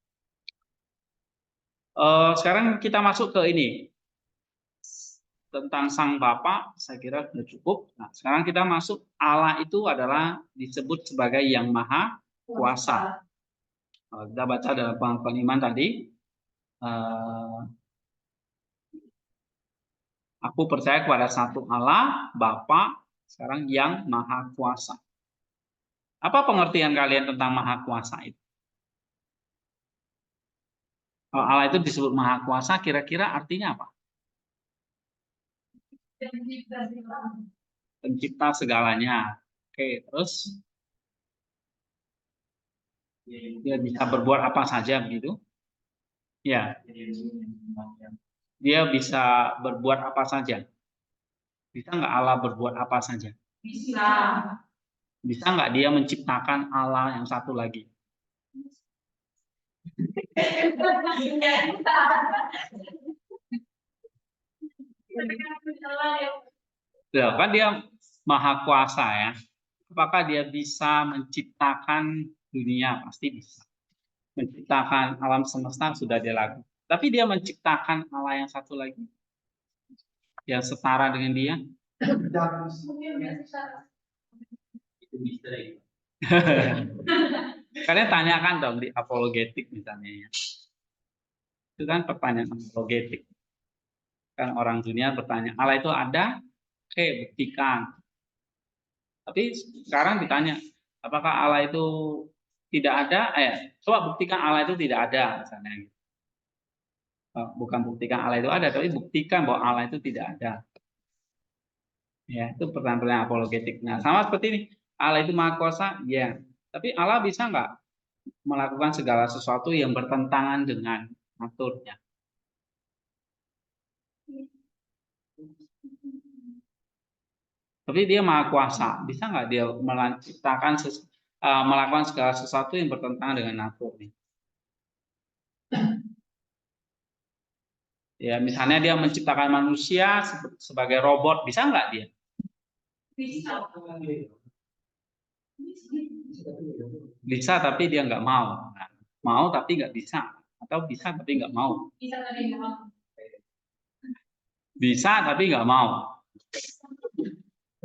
Sekarang kita masuk ke ini tentang Sang Bapa, saya kira sudah cukup. Nah, sekarang kita masuk Allah itu adalah disebut sebagai yang Maha Kuasa. Kita baca dalam pengakuan iman tadi. Aku percaya kepada satu Allah, Bapa, sekarang yang Maha Kuasa. Apa pengertian kalian tentang Maha Kuasa itu? Kalau Allah itu disebut Maha Kuasa, kira-kira artinya apa? Pencipta segalanya. Oke, terus dia bisa berbuat apa saja begitu? Ya, dia bisa berbuat apa saja. Bisa nggak Allah berbuat apa saja? Bisa. Bisa nggak dia menciptakan Allah yang satu lagi? Ya, kan dia Maha Kuasa ya. Apakah dia bisa menciptakan dunia? Pasti bisa. Menciptakan alam semesta sudah dia lakukan. Tapi dia menciptakan Allah yang satu lagi, yang setara dengan dia. Itu misteri. Kalian tanyakan dong di apologetik misalnya ya. Itu kan pertanyaan apologetik. Kan orang dunia bertanya, Allah itu ada? Oke, buktikan. Tapi sekarang ditanya, apakah Allah itu tidak ada? Coba buktikan Allah itu tidak ada misalnya. Bukan buktikan Allah itu ada, tapi buktikan bahwa Allah itu tidak ada. Ya, itu pertanyaan-pertanyaan apologetik. Nah, sama seperti ini, Allah itu Maha Kuasa, ya. Tapi Allah bisa nggak melakukan segala sesuatu yang bertentangan dengan naturnya? Tapi dia Maha Kuasa, bisa nggak dia menciptakan melakukan segala sesuatu yang bertentangan dengan naturnya? Ya, misalnya dia menciptakan manusia sebagai robot, bisa nggak dia? Bisa. Bisa, tapi dia nggak mau. Nah, mau tapi nggak bisa, atau bisa tapi nggak mau. Bisa tapi nggak mau. Bisa tapi nggak mau.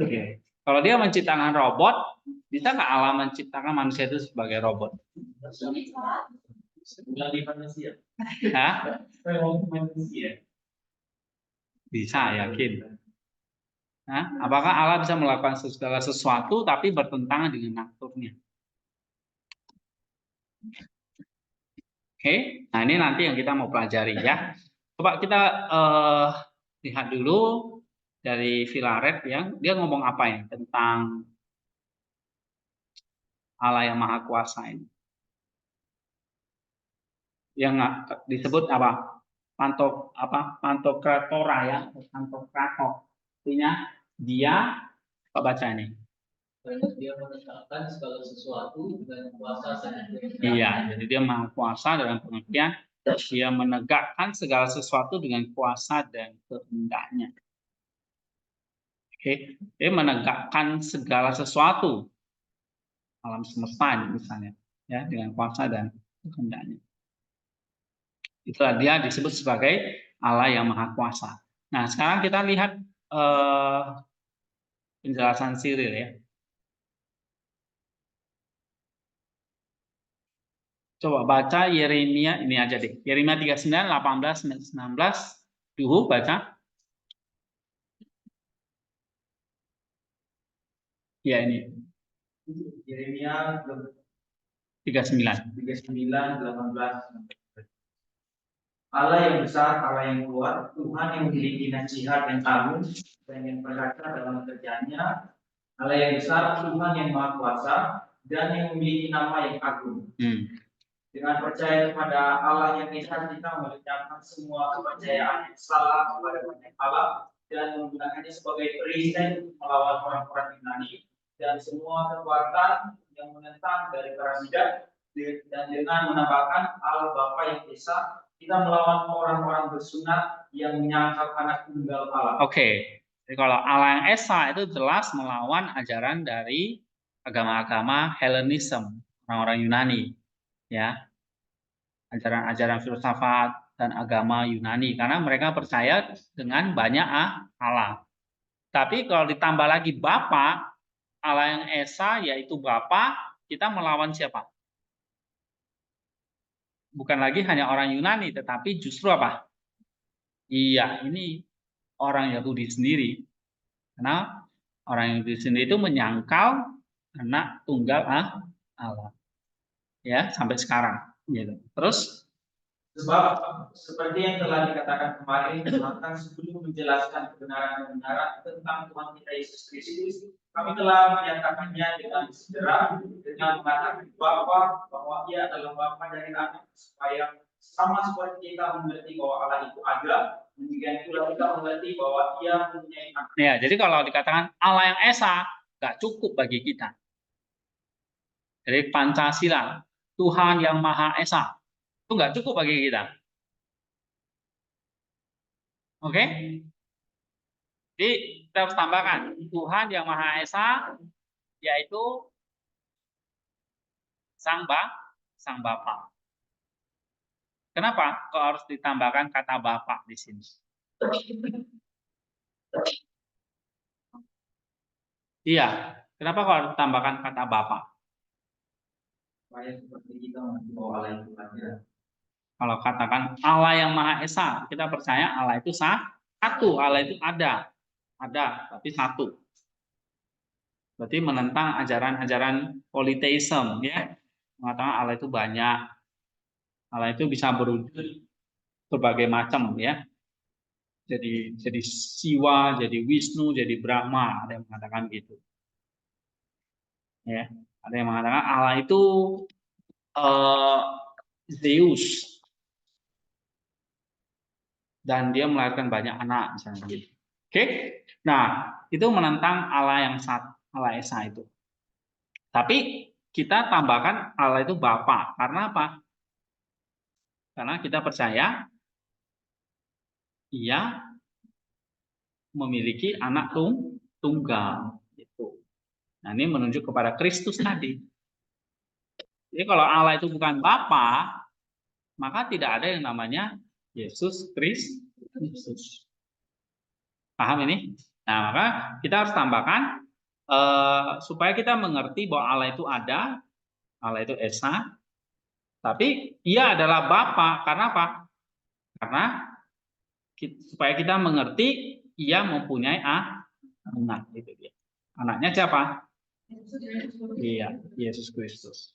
Oke. Kalau dia menciptakan robot, bisa nggak Allah menciptakan manusia itu sebagai robot? Dari manusia. Hah? Manusia. Bisa, yakin. Nah, apakah Allah bisa melakukan segala sesuatu tapi bertentangan dengan naturnya? Oke, nah ini nanti yang kita mau pelajari ya. Coba kita lihat dulu dari Filaret ya, dia ngomong apa ya tentang Allah yang Maha Kuasa ini. Yang disebut apa? Pantokratora ya, pantokrator. Artinya dia, apa baca ini? Dia menetapkan segala sesuatu dengan kuasa dan kehendak. Iya, jadi dia Maha Kuasa dalam pengertian dia menegakkan segala sesuatu dengan kuasa dan kehendaknya. Oke, dia menegakkan segala sesuatu alam semesta ini misalnya, ya dengan kuasa dan kehendaknya. Itulah dia disebut sebagai Allah yang Maha Kuasa. Nah, sekarang kita lihat penjelasan Cyril ya. Coba baca Yeremia ini aja deh. Yeremia 39, 18, 19. Dulu baca. Ya ini. Yeremia 39. 18. Allah yang besar, Allah yang kuat, Tuhan yang memiliki nasihat yang agung dan yang perkasa dalam kerjanya. Allah yang besar, Tuhan yang maha kuasa dan yang memiliki nama yang agung. Dengan percaya kepada Allah yang esa, kita melenyapkan semua kepercayaan yang salah kepada banyak Allah dan menggunakannya sebagai perisai untuk melawan orang-orang Yunani dan semua kekuatan yang menentang dari para bidat, dan dengan menambahkan Allah Bapa yang esa, kita melawan orang-orang bersunat yang menyangkal anak tunggal Allah. Oke. Jadi kalau Allah yang esa itu jelas melawan ajaran dari agama-agama Hellenism, orang-orang Yunani, ya, ajaran-ajaran filsafat dan agama Yunani, karena mereka percaya dengan banyak Allah. Tapi kalau ditambah lagi Bapa, Allah yang esa yaitu Bapa, kita melawan siapa? Bukan lagi hanya orang Yunani, tetapi justru apa? Iya, ini orang Yahudi sendiri. Karena orang Yahudi sendiri itu menyangkal anak tunggal Allah. Ya, sampai sekarang. Gitu. Terus Sebab seperti yang telah dikatakan kemarin, maka sebelum menjelaskan kebenaran-kebenaran tentang Tuhan kita Yesus Kristus, kami telah menyatakannya dengan segera, dengan mengatakan Bapa bahwa Ia adalah Bapa dari Anak, supaya sama seperti kita mengerti bahwa Allah itu ada, demikian pula kita mengerti bahwa Ia mempunyai anak. Ya, jadi kalau dikatakan Allah yang Esa, nggak cukup bagi kita. Jadi Pancasila, Tuhan yang Maha Esa, itu nggak cukup bagi kita. Oke? Jadi kita harus tambahkan Tuhan yang Maha Esa, yaitu Sang Bapa. Kenapa kok harus ditambahkan kata Bapa di sini? Iya, kenapa kok harus ditambahkan kata Bapa? Supaya seperti kita mengerti bahwa Allah itu ada. Kalau katakan Allah yang Maha Esa, kita percaya Allah itu satu, Allah itu ada, tapi satu. Berarti menentang ajaran-ajaran politeisme, ya, mengatakan Allah itu banyak, Allah itu bisa berwujud berbagai macam, ya. Jadi Siwa, jadi Wisnu, jadi Brahma, ada yang mengatakan gitu. Ya, ada yang mengatakan Allah itu Zeus dan dia melahirkan banyak anak misalnya gitu. Oke. Nah, itu menentang Allah yang satu, Allah Esa itu. Tapi kita tambahkan Allah itu Bapa. Karena apa? Karena kita percaya Ia memiliki anak tunggal itu. Nah, ini menunjuk kepada Kristus tadi. Jadi kalau Allah itu bukan Bapa, maka tidak ada yang namanya Yesus Kristus. Paham ini? Nah, maka kita harus tambahkan supaya kita mengerti bahwa Allah itu ada, Allah itu Esa, tapi Ia adalah Bapa. Karena apa? Karena supaya kita mengerti Ia mempunyai anak, itu dia. Anaknya siapa? Iya, Yesus Kristus.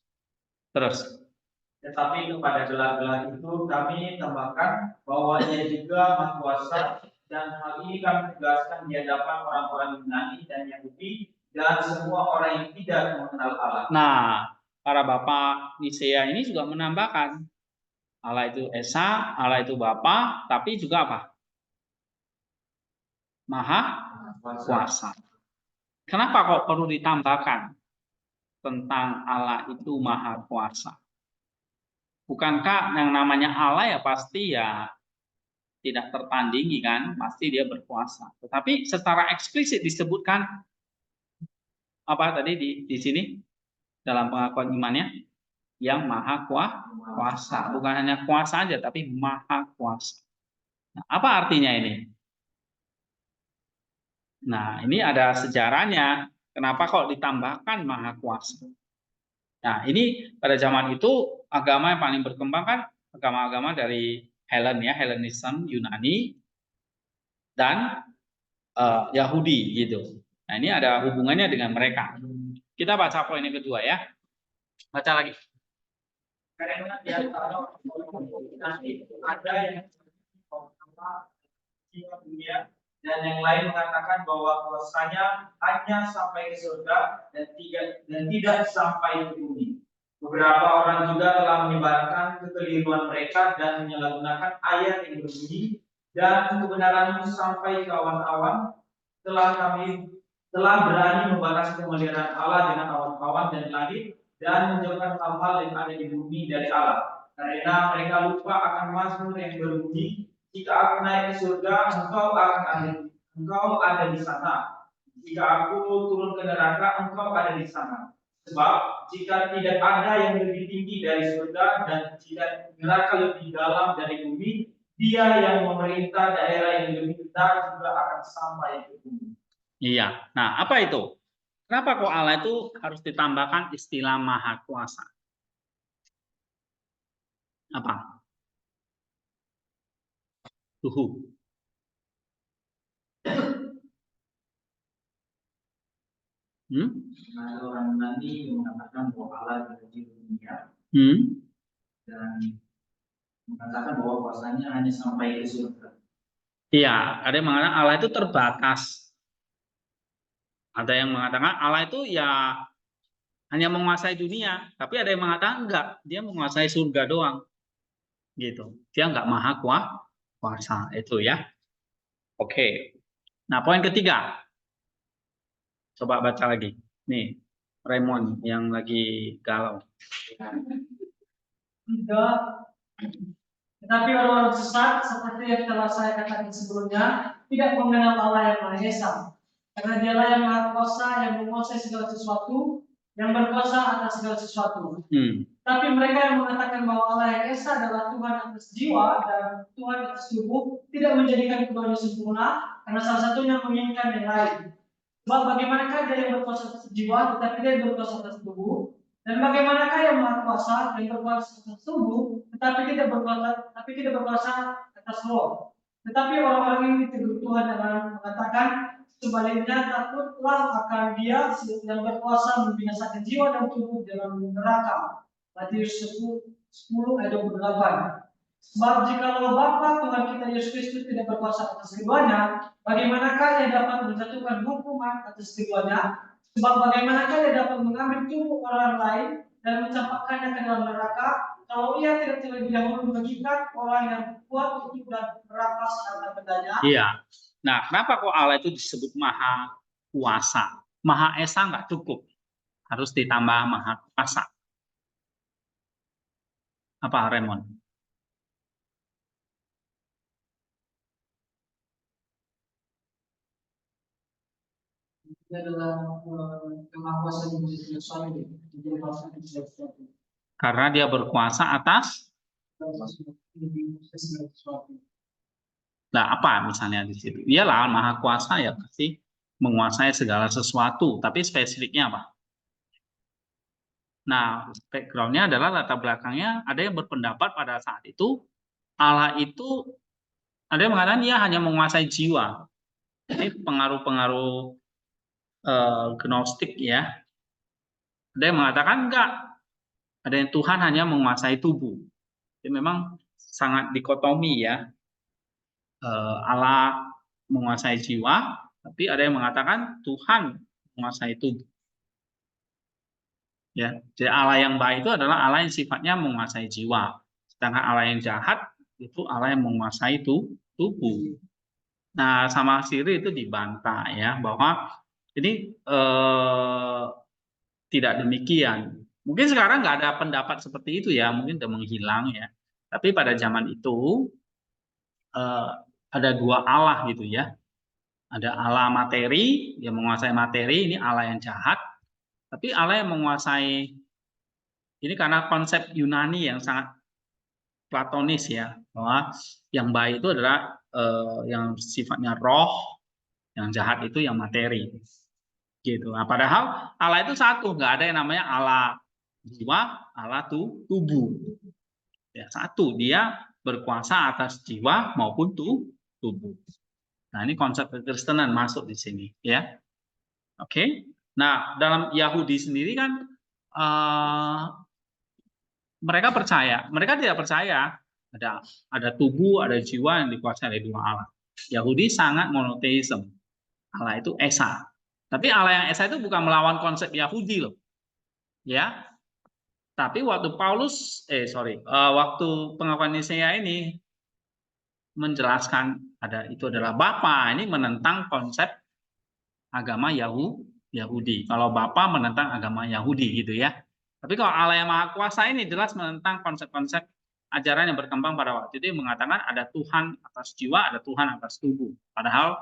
Terus, Tetapi kepada gelar-gelar itu kami tambahkan bahwa Ia juga Maha Kuasa, dan hal ini kami tegaskan di hadapan orang-orang Yunani dan Yahudi dan semua orang yang tidak mengenal Allah. nah, para bapak Nisea ini juga menambahkan Allah itu Esa, Allah itu Bapa, tapi juga apa? Maha Kuasa. Kenapa kok perlu ditambahkan tentang Allah itu Maha Kuasa? Bukankah yang namanya Allah ya pasti ya tidak tertandingi kan, pasti dia berkuasa. Tetapi secara eksplisit disebutkan apa tadi di sini dalam pengakuan imannya yang Maha Kuasa, bukan hanya kuasa aja tapi Maha Kuasa. Nah, apa artinya ini? Nah, ini ada sejarahnya. Kenapa kok ditambahkan Maha Kuasa? Nah, ini pada zaman itu agama yang paling berkembang kan agama-agama dari Helen ya, Hellenism, Yunani dan Yahudi gitu. Nah, ini ada hubungannya dengan mereka. Kita baca poin yang kedua ya. Baca lagi. Karena di antara nanti ada yang dunia dan yang lain mengatakan bahwa kuasanya hanya sampai ke surga dan tidak sampai ke bumi. Beberapa orang juga telah menyebarkan kekeliruan mereka dan menyalahgunakan ayat yang berbunyi dan kebenaranmu sampai ke awan-awan. Telah berani membalas kemuliaan Allah dengan awan-awan dan langit dan menjauhkan hal-hal yang ada di bumi dari Allah. Karena mereka lupa akan mazmur yang berbunyi, jika aku naik ke surga, engkau ada di sana. Jika aku turun ke neraka, engkau ada di sana. Sebab jika tidak ada yang lebih tinggi dari surga dan jika neraka lebih dalam dari bumi, Dia yang memerintah daerah yang lebih rendah juga akan sampai ke bumi. Iya. Nah, apa itu? Kenapa kok Allah itu harus ditambahkan istilah Maha Kuasa? Apa? Tuhu. Ada orang Yunani mengatakan bahwa Allah ada di dunia dan mengatakan bahwa kuasanya hanya sampai ke surga. Iya, ada yang mengatakan Allah itu terbatas. Ada yang mengatakan Allah itu ya hanya menguasai dunia, tapi ada yang mengatakan enggak, dia menguasai surga doang. Gitu. Dia enggak maha kuasa itu ya. Oke. Nah, poin ketiga. Coba baca lagi. Nih, Raymond yang lagi galau. Tidak. Tetapi orang-orang sesat seperti yang telah saya katakan sebelumnya tidak mengenal Allah yang Maha Esa. Karena Dialah yang Maha Kuasa yang menguasai segala sesuatu, yang berkuasa atas segala sesuatu. Tapi mereka yang mengatakan bahwa Allah yang Esa adalah Tuhan atas jiwa dan Tuhan atas tubuh tidak menjadikan keduanya sempurna karena salah satunya menginginkan yang lain. Sebab bagaimanakah dia yang berkuasa atas jiwa tetapi dia yang berkuasa atas tubuh? Dan bagaimanakah yang maha kuasa yang berkuasa atas tubuh tetapi tidak berkuasa atas roh? Tetapi orang-orang ini ditegur Tuhan dengan mengatakan sebaliknya takutlah akan Dia yang berkuasa membinasakan jiwa dan tubuh dalam neraka. Matius 10 ayat 28. Sebab jikalau Bapa Tuhan kita Yesus Kristus tidak berkuasa atas keduanya, bagaimanakah ia dapat menjatuhkan hukuman atas keduanya? Sebab bagaimanakah ia dapat mengambil tubuh orang lain dan mencampakkannya ke dalam neraka, kalau ia tidak terlebih dahulu mengikat orang yang kuat itu dan merapas harta bendanya? Iya. Nah, kenapa kok Allah itu disebut maha kuasa? Maha Esa nggak cukup. Harus ditambah maha kuasa. Apa, Raymond? Itu adalah kemampuan suami. Karena dia berkuasa atas. Nah, apa misalnya di situ? Iyalah maha kuasa ya pasti menguasai segala sesuatu. Tapi spesifiknya apa? Nah, background-nya adalah latar belakangnya ada yang berpendapat pada saat itu Allah itu ada yang mengatakan dia hanya menguasai jiwa. Ini pengaruh-pengaruh gnostik ya. Ada yang mengatakan enggak. Ada yang Tuhan hanya menguasai tubuh. Jadi memang sangat dikotomi ya. Allah menguasai jiwa, tapi ada yang mengatakan Tuhan menguasai tubuh. Ya, jadi Allah yang baik itu adalah Allah yang sifatnya menguasai jiwa. Sedangkan Allah yang jahat itu Allah yang menguasai tubuh. Nah, sama Siri itu dibantah ya bahwa ini tidak demikian. Mungkin sekarang nggak ada pendapat seperti itu ya, mungkin sudah menghilang ya. Tapi pada zaman itu ada dua Allah gitu ya. Ada Allah materi yang menguasai materi, ini Allah yang jahat. Tapi Allah yang menguasai ini karena konsep Yunani yang sangat platonis ya, bahwa yang baik itu adalah yang sifatnya roh, yang jahat itu yang materi. Gitu. Nah, padahal Allah itu satu, nggak ada yang namanya Allah jiwa, Allah tubuh. Ya, satu, dia berkuasa atas jiwa maupun tubuh. Nah, ini konsep kekristenan masuk di sini, ya. Oke. Nah, dalam Yahudi sendiri kan mereka tidak percaya ada tubuh, ada jiwa yang dikuasai oleh dua Allah. Yahudi sangat monoteisme. Allah itu esa. Tapi Allah yang esa itu bukan melawan konsep Yahudi loh. Ya. Tapi waktu waktu pengakuan Nisea ini menjelaskan itu adalah Bapa, ini menentang konsep agama Yahudi. Kalau Bapa menentang agama Yahudi gitu ya. Tapi kalau Allah yang Maha Kuasa ini jelas menentang konsep-konsep ajaran yang berkembang pada waktu itu yang mengatakan ada Tuhan atas jiwa, ada Tuhan atas tubuh. Padahal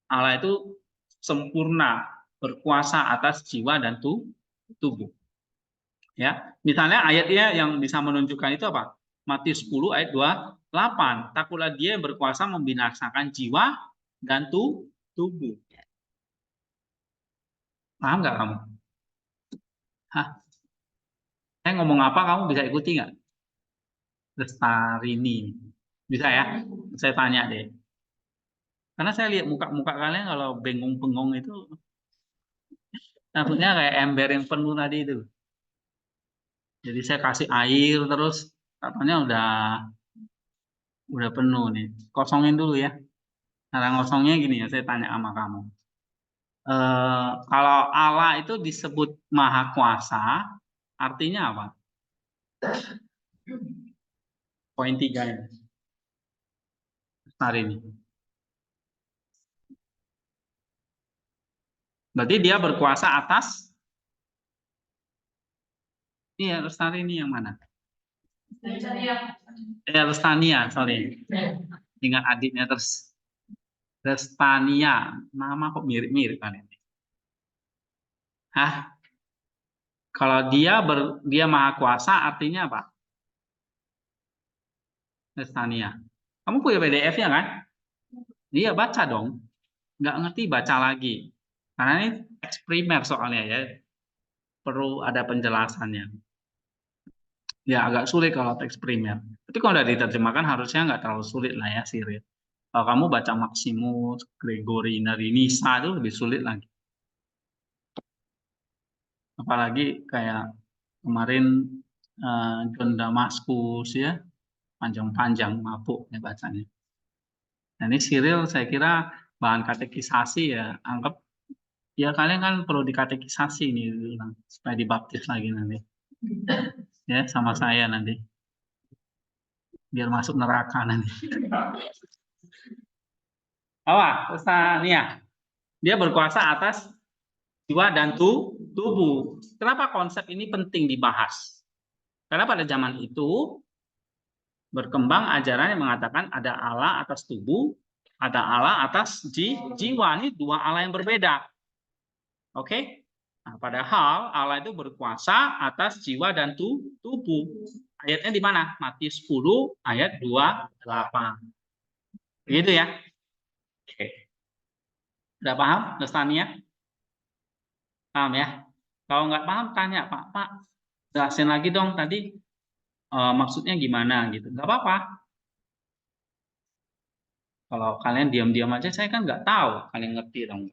Allah itu sempurna, berkuasa atas jiwa dan tubuh. Ya, misalnya ayatnya yang bisa menunjukkan itu apa? Matius 10 ayat 28. Takutlah dia yang berkuasa membinasakan jiwa dan tubuh. Paham nggak kamu? Hah? Saya ngomong apa kamu bisa ikuti nggak? Lestarini. Bisa ya? Saya tanya deh. Karena saya lihat muka-muka kalian kalau bengong-bengong itu takutnya kayak ember yang penuh tadi itu. Jadi saya kasih air terus katanya udah Udah penuh nih. Kosongin dulu ya. Cara ngosongnya gini ya, saya tanya sama kamu. Kalau Allah itu disebut Maha Kuasa, artinya apa? Poin 3 ini. Hari ini. Berarti dia berkuasa atas? Iya, Lestari ini yang mana? Lestania, sorry. Ingat adiknya terus. Lestania. Nama kok mirip-mirip kan ini? Hah? Kalau dia Maha Kuasa, artinya apa? Lestania. Kamu punya PDF-nya kan? Iya, baca dong. Nggak ngerti, baca lagi. Karena ini teks primer soalnya ya. Perlu ada penjelasannya. Ya, agak sulit kalau teks primer. Tapi kalau udah diterjemahkan harusnya nggak terlalu sulit lah ya, Cyril. Kalau kamu baca Maximus, Gregory, Nisa itu lebih sulit lagi. Apalagi kayak kemarin John Damaskus ya, panjang-panjang mabuk ya bacanya. Nah, ini Cyril saya kira bahan katekisasi ya, anggap ya kalian kan perlu dikatekisasi nih supaya dibaptis lagi nanti. Ya, sama saya nanti. Biar masuk neraka nanti. Apa? Nia. Dia berkuasa atas jiwa dan tubuh. Kenapa konsep ini penting dibahas? Karena pada zaman itu berkembang ajaran yang mengatakan ada Allah atas tubuh, ada Allah atas jiwa. Ini dua Allah yang berbeda. Oke? Nah, padahal Allah itu berkuasa atas jiwa dan tubuh. Ayatnya di mana? Matius 10 ayat 28. Begitu ya? Oke. Udah paham, Lestania? Paham ya? Kalau nggak paham, tanya, Pak, jelasin lagi dong tadi maksudnya gimana gitu. Nggak apa-apa. Kalau kalian diam-diam aja, saya kan nggak tahu kalian ngerti dong.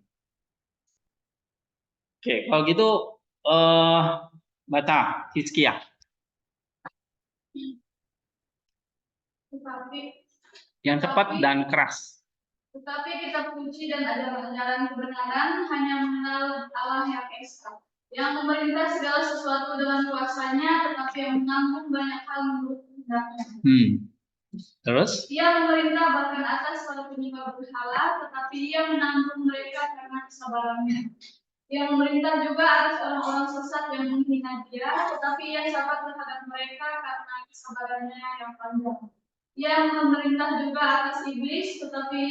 Oke, kalau gitu baca Hizkia. Yang cepat dan keras. Tetapi kita puji dan ajaran kebenaran hanya mengenal Allah yang esa, yang memerintah segala sesuatu dengan kuasanya, tetapi yang menanggung banyak hal menurut kehendaknya. Terus? Ia memerintah bahkan atas para penyembah berhala, tetapi ia menanggung mereka karena kesabarannya. Ia memerintah juga atas orang-orang sesat yang menghina dia, tetapi ia sabar terhadap mereka karena kesabarannya yang panjang. Ia memerintah juga atas iblis, tetapi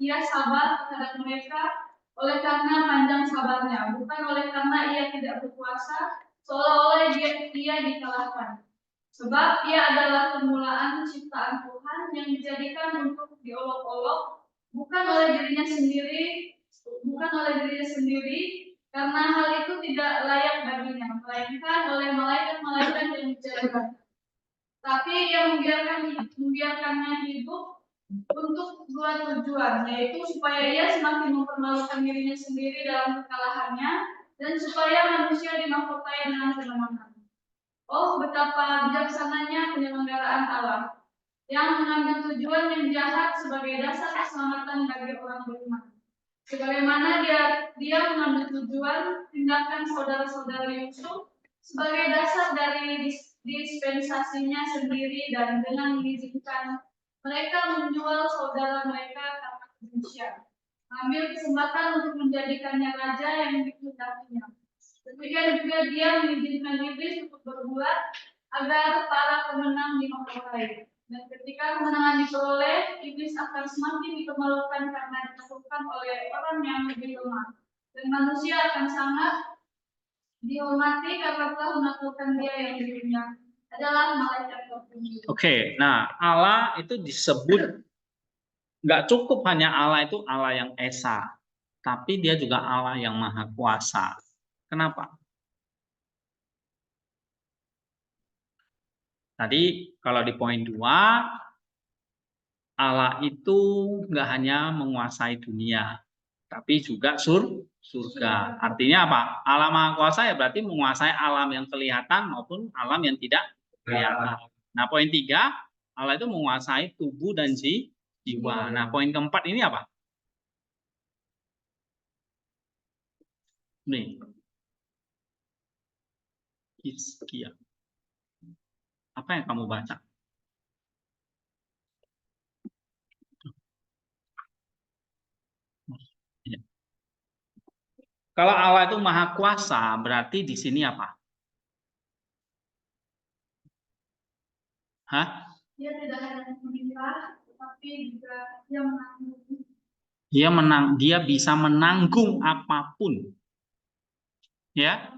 ia sabar terhadap mereka oleh karena panjang sabarnya, bukan oleh karena ia tidak berkuasa, seolah-olah ia dikalahkan. Sebab ia adalah permulaan ciptaan Tuhan yang dijadikan untuk diolok-olok, bukan oleh dirinya sendiri, karena hal itu tidak layak baginya, melainkan oleh malaikat-malaikat yang dijadikan. Tapi ia membiarkannya hidup untuk dua tujuan, yaitu supaya ia semakin mempermalukan dirinya sendiri dalam kekalahannya, dan supaya manusia dimahkotai dengan kemenangan. Oh, betapa bijaksananya penyelenggaraan Allah yang mengambil tujuan yang jahat sebagai dasar keselamatan bagi orang beriman. Sebagaimana dia mengambil tujuan tindakan saudara-saudara Yusuf sebagai dasar dari dispensasinya sendiri, dan dengan mengizinkan mereka menjual saudara mereka karena kebencian, ambil kesempatan untuk menjadikannya raja yang dikehendakinya. Demikian juga dia mengizinkan iblis untuk berbuat agar para pemenang dimahkotai. Dan ketika kemenangan diperoleh, iblis akan semakin dipermalukan karena ditaklukkan oleh orang yang lebih lemah. Dan manusia akan sangat dihormati karena telah menaklukkan dia yang dirinya adalah malaikat tertinggi. Oke, nah Allah itu disebut nggak cukup hanya Allah itu Allah yang esa, tapi dia juga Allah yang maha kuasa. Kenapa? Tadi kalau di poin 2, Allah itu nggak hanya menguasai dunia, tapi juga surga. Artinya apa? Allah maha kuasa ya berarti menguasai alam yang kelihatan maupun alam yang tidak kelihatan. Nah, poin 3, Allah itu menguasai tubuh dan jiwa. Nah, poin keempat ini apa? Nih. Hizkia. Apa yang kamu baca? Ya. Kalau Allah itu maha kuasa, berarti di sini apa? Hah? Dia tidak hanya meminta, tetapi juga dia menanggung. Dia bisa menanggung apapun. Ya.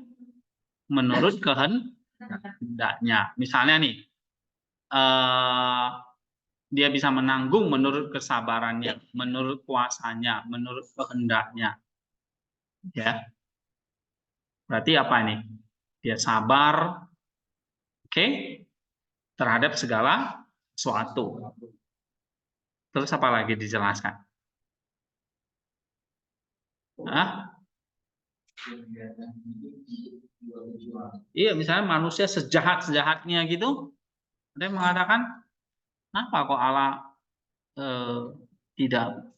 Menurut kehendaknya. Misalnya nih, dia bisa menanggung menurut kesabarannya, menurut kuasanya, menurut kehendaknya. Ya. Berarti apa ini? Dia sabar, oke, terhadap segala sesuatu. Terus apa lagi dijelaskan? Hah? Iya, misalnya manusia sejahat-sejahatnya gitu, ada yang mengatakan, kenapa kok Allah tidak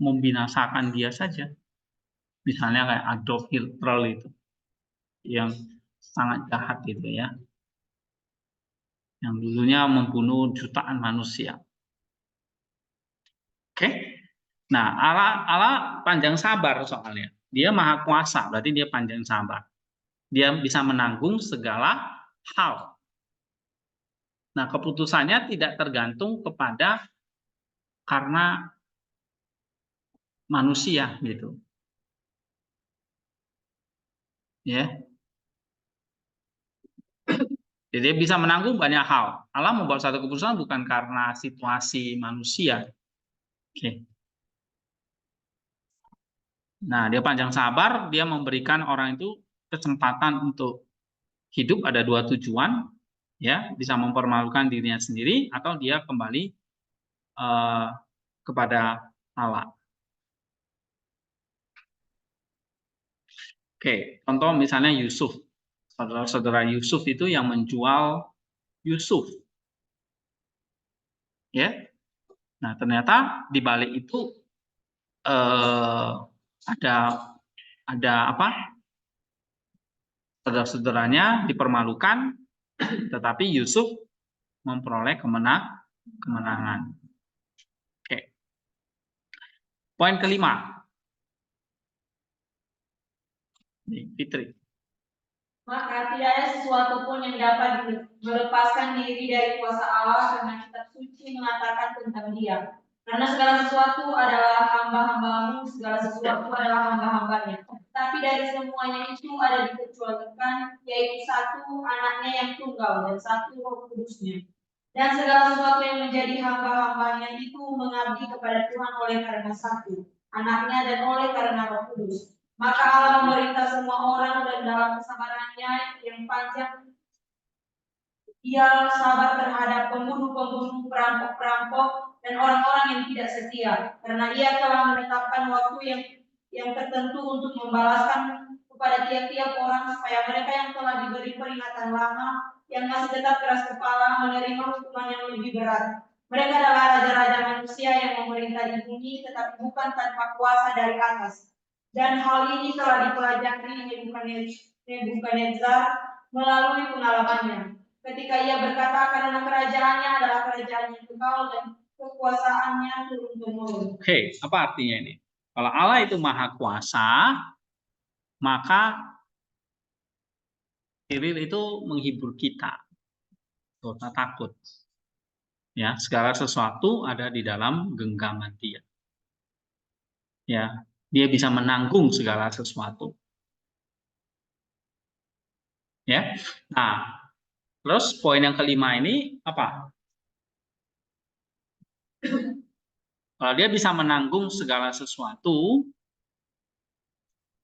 membinasakan dia saja? Misalnya kayak Adolf Hitler itu, yang sangat jahat gitu ya, yang dulunya membunuh jutaan manusia. Oke, nah Allah panjang sabar soalnya, dia maha kuasa, berarti dia panjang sabar, dia bisa menanggung segala hal. Nah, keputusannya tidak tergantung kepada karena manusia gitu. Ya. Jadi dia bisa menanggung banyak hal. Allah membuat satu keputusan bukan karena situasi manusia. Oke. Nah, dia panjang sabar, dia memberikan orang itu kesempatan untuk hidup, ada dua tujuan, ya, bisa mempermalukan dirinya sendiri atau dia kembali kepada Allah. Oke, contoh misalnya Yusuf. Saudara-saudara Yusuf itu yang menjual Yusuf. Ya. Nah, ternyata di balik itu ada apa? Saudara-saudaranya dipermalukan, tetapi Yusuf memperoleh kemenangan. Oke. Poin kelima. Nih, Fitri. Maka tidak ada sesuatu pun yang dapat melepaskan diri dari kuasa Allah, karena kitab suci mengatakan tentang Dia. Karena segala sesuatu adalah hamba-hambamu, segala sesuatu adalah hamba-hambanya. Tapi dari semuanya itu ada dikecualikan, yaitu satu anaknya yang tunggal dan satu Roh Kudusnya. Dan segala sesuatu yang menjadi hamba-hambanya itu mengabdi kepada Tuhan oleh karena satu anaknya dan oleh karena Roh Kudus. Maka Allah memerintah semua orang, dan dalam kesabarannya yang panjang Ia sabar terhadap pembunuh-pembunuh, perampok-perampok, dan orang-orang yang tidak setia, karena Ia telah menetapkan waktu yang tertentu untuk membalaskan kepada tiap-tiap orang, supaya mereka yang telah diberi peringatan lama, yang masih tetap keras kepala, menerima hukuman yang lebih berat. Mereka adalah raja-raja manusia yang memerintah di bumi, tetapi bukan tanpa kuasa dari atas. Dan hal ini telah dipelajari Nebukadnezar melalui pengalamannya. Ketika ia berkata, karena kerajaannya adalah kerajaan yang kekal dan kekuasaannya turun-temurun. Oke, apa artinya ini? Kalau Allah itu maha kuasa, maka Firil itu menghibur kita. Kita takut. Ya, segala sesuatu ada di dalam genggaman Dia. Ya, Dia bisa menanggung segala sesuatu. Ya. Nah, terus poin yang kelima ini apa? Kalau Dia bisa menanggung segala sesuatu,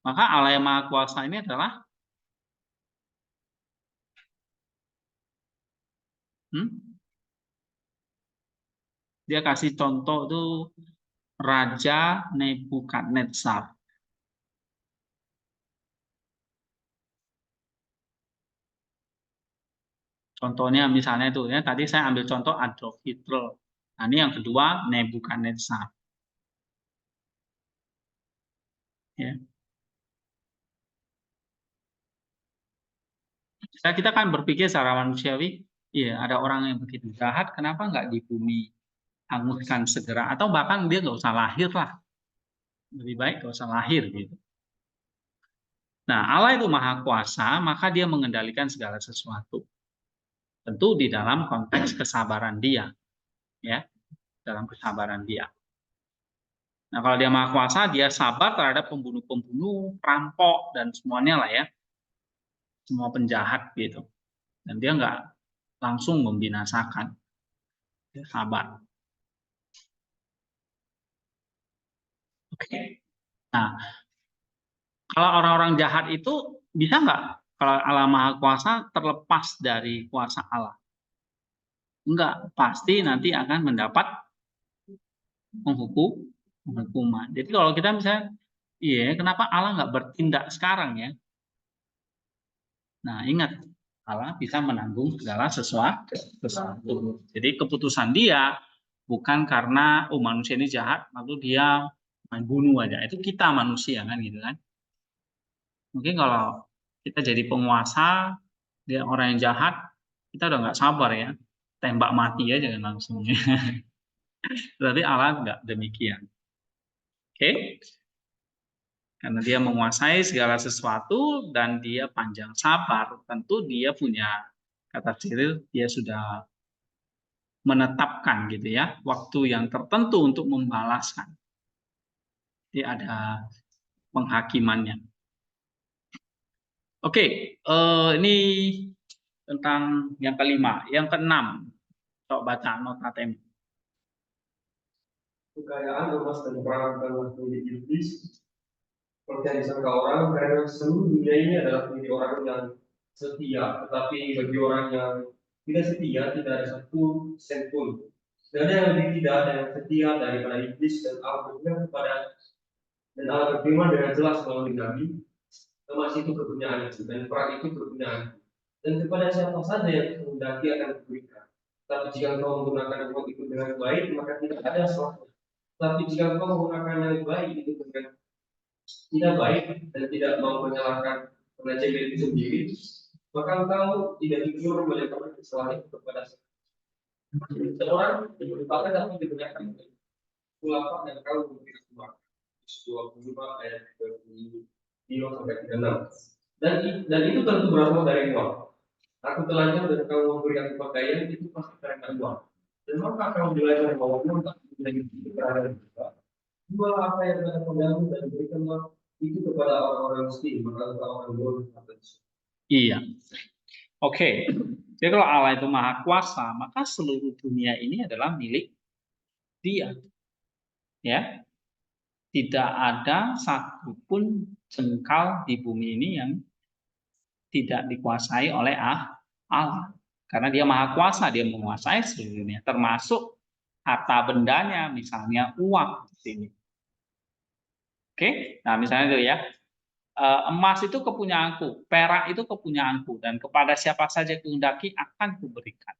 maka Allah yang Maha Kuasa ini adalah dia kasih contoh itu Raja Nebukadnezar. Contohnya misalnya itu ya, tadi saya ambil contoh Adolf Hitler. Nah, ini yang kedua Nebukadnezar. Ya. Kita kan berpikir secara manusiawi, iya ada orang yang begitu jahat, kenapa nggak di bumi hanguskan segera, atau bahkan dia nggak usah lahir lah, lebih baik nggak usah lahir gitu. Nah, Allah itu maha kuasa, maka dia mengendalikan segala sesuatu. Tentu di dalam konteks kesabaran dia, ya, dalam kesabaran dia. Nah, kalau dia maha kuasa, dia sabar terhadap pembunuh-pembunuh, perampok, dan semuanya lah ya, semua penjahat gitu. Dan dia nggak langsung membinasakan, dia sabar. Oke. Nah, kalau orang-orang jahat itu bisa nggak kalau Allah Maha Kuasa terlepas dari kuasa Allah? Enggak, pasti nanti akan mendapat penghukuman. Jadi kalau kita misalnya, iya, kenapa Allah nggak bertindak sekarang ya? Nah, ingat, Allah bisa menanggung segala sesuatu. Jadi keputusan dia bukan karena manusia ini jahat, lalu dia main bunuh aja. Itu kita manusia kan gitu kan. Mungkin kalau kita jadi penguasa, dia orang yang jahat, kita udah nggak sabar ya, tembak mati aja kan langsung. Berarti Allah nggak demikian. Oke? Karena dia menguasai segala sesuatu dan dia panjang sabar, tentu dia punya, kata Cyril, dia sudah menetapkan gitu ya, waktu yang tertentu untuk membalaskan. Jadi ada penghakimannya. Oke, ini tentang yang kelima. Yang keenam, coba baca nota tem. Kekayaan emas dan peralatan milik iblis seperti yang disangka orang, karena seluruh dunia ini adalah milik orang yang setia, tetapi bagi orang yang tidak setia tidak ada satu sen pun. Dan yang lebih tidak ada yang setia daripada iblis, dan Allah berfirman dengan jelas melalui Nabi, emas itu kepunyaanku dan perak itu kepunyaanku, dan kepada siapa saja yang kehendaki akan diberikan. Tapi jika engkau menggunakan uang itu dengan baik, maka tidak ada salahnya. Tapi jika engkau menggunakan yang baik itu dengan tidak baik dan tidak mau menyalahkan pengajian itu sendiri, maka engkau tidak jujur melakukan kesalahan kepada seorang yang merupakan tapi digunakan ulama dan kau memberikan uang 25 ayat 25 sampai 36, dan itu tentu berasal dari uang. Aku telanjang dan kau memberikan pakaian, itu pasti karena uang. Dan maka kau belajar bahwa uang tak menjadi berada juga. Jual apa yang ada padamu dan berikanlah itu kepada orang-orang miskin, maka orang bodoh akan. Iya. Oke. Jadi kalau Allah itu maha kuasa, maka seluruh dunia ini adalah milik dia. Ya. Tidak ada satupun jengkal di bumi ini yang tidak dikuasai oleh Allah. Karena dia maha kuasa, dia menguasai seluruh dunia, termasuk harta bendanya, misalnya uang di sini. Oke, nah misalnya itu ya, emas itu kepunyaanku, perak itu kepunyaanku, dan kepada siapa saja kehendaki akan kuberikan.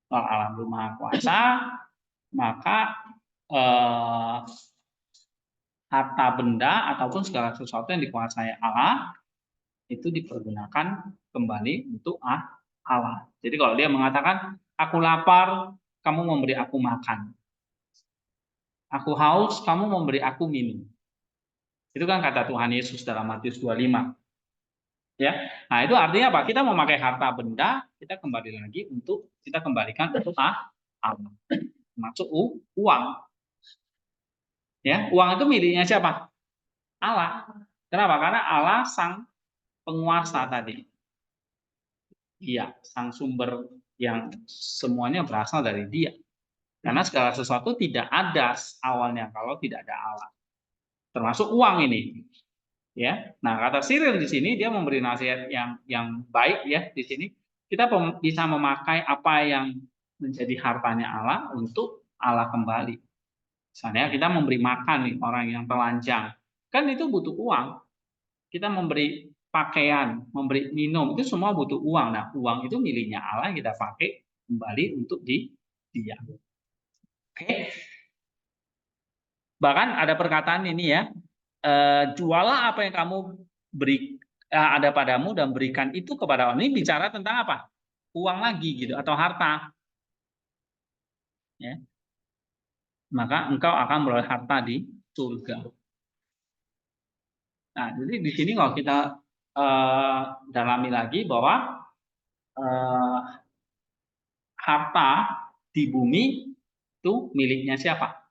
Kalau Allah belum maha kuasa, maka harta benda ataupun segala sesuatu yang dikuasai Allah itu dipergunakan kembali untuk Allah. Jadi kalau dia mengatakan, aku lapar, kamu memberi aku makan. Aku haus, kamu memberi aku minum. Itu kan kata Tuhan Yesus dalam Matius 25. Ya, nah itu artinya apa? Kita memakai harta benda, kita kembali lagi untuk kita kembalikan untuk Allah. Masuk uang. Ya, uang itu miliknya siapa? Allah. Kenapa? Karena Allah sang penguasa tadi. Iya, sang sumber yang semuanya berasal dari dia. Karena segala sesuatu tidak ada awalnya kalau tidak ada Allah. Termasuk uang ini. Ya. Nah, kata Cyril di sini dia memberi nasihat yang baik ya di sini. Kita bisa memakai apa yang menjadi hartanya Allah untuk Allah kembali. Misalnya kita memberi makan nih orang yang telanjang. Kan itu butuh uang. Kita memberi pakaian, memberi minum, itu semua butuh uang. Nah, uang itu miliknya Allah, kita pakai kembali untuk dia. Oke. Bahkan ada perkataan ini ya, jualah apa yang kamu beri ada padamu dan berikan itu kepada orang. Ini bicara tentang apa? Uang lagi gitu atau harta. Ya. Maka engkau akan memperoleh harta di surga. Nah, jadi di sini kalau kita dalami lagi bahwa harta di bumi itu miliknya siapa?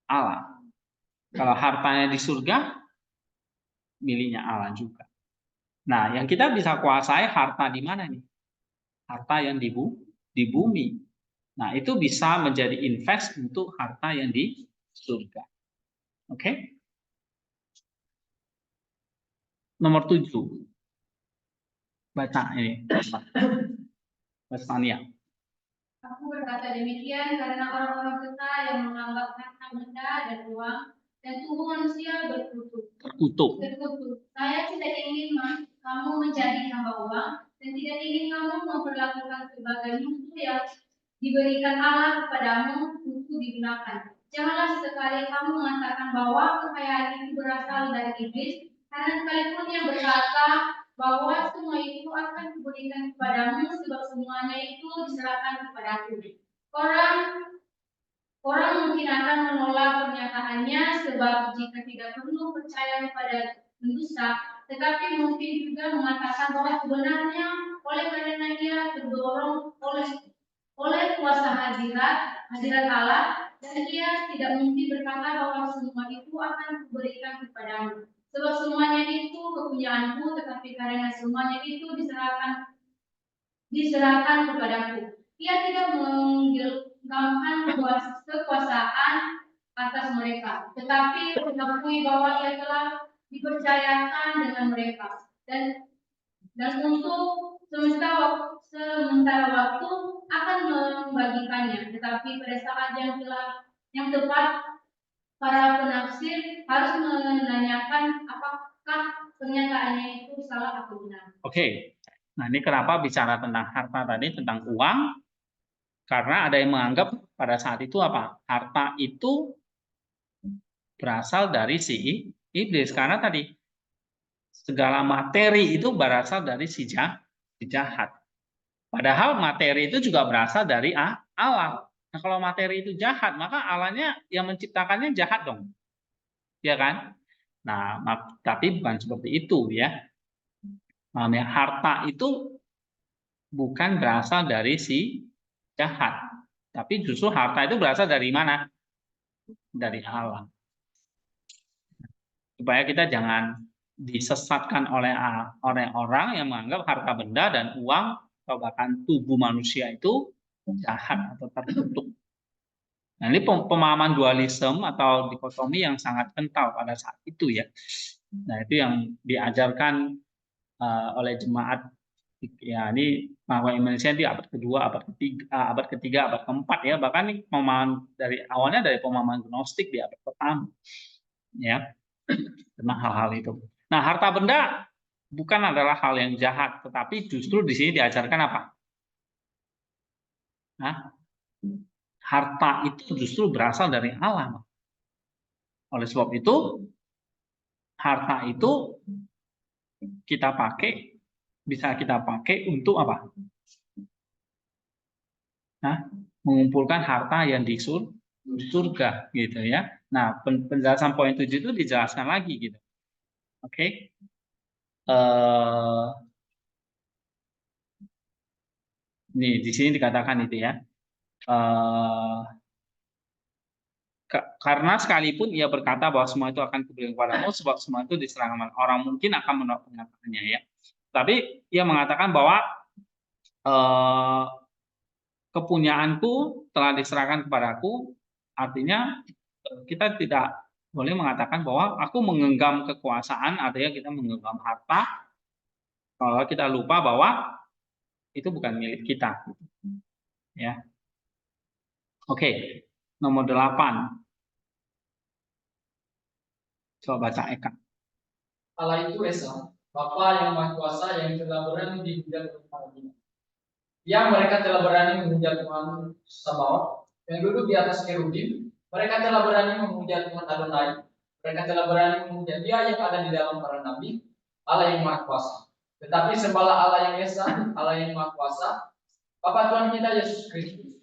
Allah. Kalau hartanya di surga, miliknya Allah juga. Nah, yang kita bisa kuasai harta di mana nih? Harta yang di bumi. Nah, itu bisa menjadi invest untuk harta yang di surga. Oke? Nomor 7. Baca ini. Mas Tania. Aku berkata demikian karena orang-orang kita yang menganggap harta benda dan uang dan tubuh manusia Terkutuk. Saya tidak ingin kamu menjadi hamba uang dan tidak ingin kamu memperlakukan sebagai musuh yang diberikan Allah kepadamu untuk digunakan. Janganlah sesekali kamu mengatakan bahwa kekayaan itu berasal dari iblis, karena sekalipun yang berkata bahwa semua itu akan diberikan kepadamu sebab semuanya itu diserahkan kepadaku. Orang mungkin akan menolak pernyataannya sebab jika tidak perlu percaya kepada pendusta, tetapi mungkin juga mengatakan bahwa sebenarnya oleh karena dia terdorong oleh kuasa hadirat Allah, dan dia tidak mungkin berkata bahwa semua itu akan diberikan kepadamu. Sebab semuanya itu kepunyaanku, tetapi karena semuanya itu diserahkan kepadaku. Ia tidak menggenggamkan kekuasaan atas mereka, tetapi mengakui bahwa ia telah dipercayakan dengan mereka dan untuk sementara waktu akan membagikannya. Tetapi pada saat yang tepat, para penafsir harus menanyakan apakah pernyataannya itu salah atau benar. Oke. Nah, ini kenapa bicara tentang harta tadi, tentang uang? Karena ada yang menganggap pada saat itu apa? Harta itu berasal dari si iblis. Karena tadi segala materi itu berasal dari si jahat. Padahal materi itu juga berasal dari Allah. Nah, kalau materi itu jahat, maka Allahnya yang menciptakannya jahat dong. Ya kan? Nah, tapi bukan seperti itu ya. Namanya harta itu bukan berasal dari si jahat. Tapi justru harta itu berasal dari mana? Dari Allah. Supaya kita jangan disesatkan oleh orang yang menganggap harta benda dan uang atau bahkan tubuh manusia itu jahat atau terkutuk. Nah, ini pemahaman dualisme atau dikotomi yang sangat kental pada saat itu ya. Nah, itu yang diajarkan oleh jemaat ya, ini mahasiswa Indonesia di abad kedua, abad ketiga, abad keempat ya. Bahkan ini pemahaman dari awalnya dari pemahaman gnostik di abad pertama ya, tentang hal-hal itu. Nah, harta benda bukan adalah hal yang jahat, tetapi justru di sini diajarkan apa? Nah, harta itu justru berasal dari Allah. Oleh sebab itu, harta itu bisa kita pakai untuk apa? Nah, mengumpulkan harta yang di surga gitu ya. Nah, penjelasan poin 7 itu dijelaskan lagi gitu. Oke. Nih, di sini dikatakan itu ya. Karena sekalipun ia berkata bahwa semua itu akan kuberikan kepadamu, sebab semua itu diserahkan orang, mungkin akan menolak pernyataannya ya. Tapi ia mengatakan bahwa kepunyaanku telah diserahkan kepadaku, artinya kita tidak boleh mengatakan bahwa aku menggenggam kekuasaan, artinya kita menggenggam harta, kalau kita lupa bahwa itu bukan milik kita. Ya. Oke, nomor 8. Coba baca Eka. Allah itu esa, Bapa yang Maha Kuasa yang telah berani dihujat oleh para bintang. Yang mereka telah berani menghujat Tuhan Sabaoth yang duduk di atas kerubim. Mereka telah berani menghujat Tuhan Adonai. Mereka telah berani menghujat Dia yang ada di dalam para nabi, Allah yang Maha Kuasa. Tetapi sembahlah Allah yang Esa, Allah yang Maha Kuasa, Bapa Tuhan kita Yesus Kristus.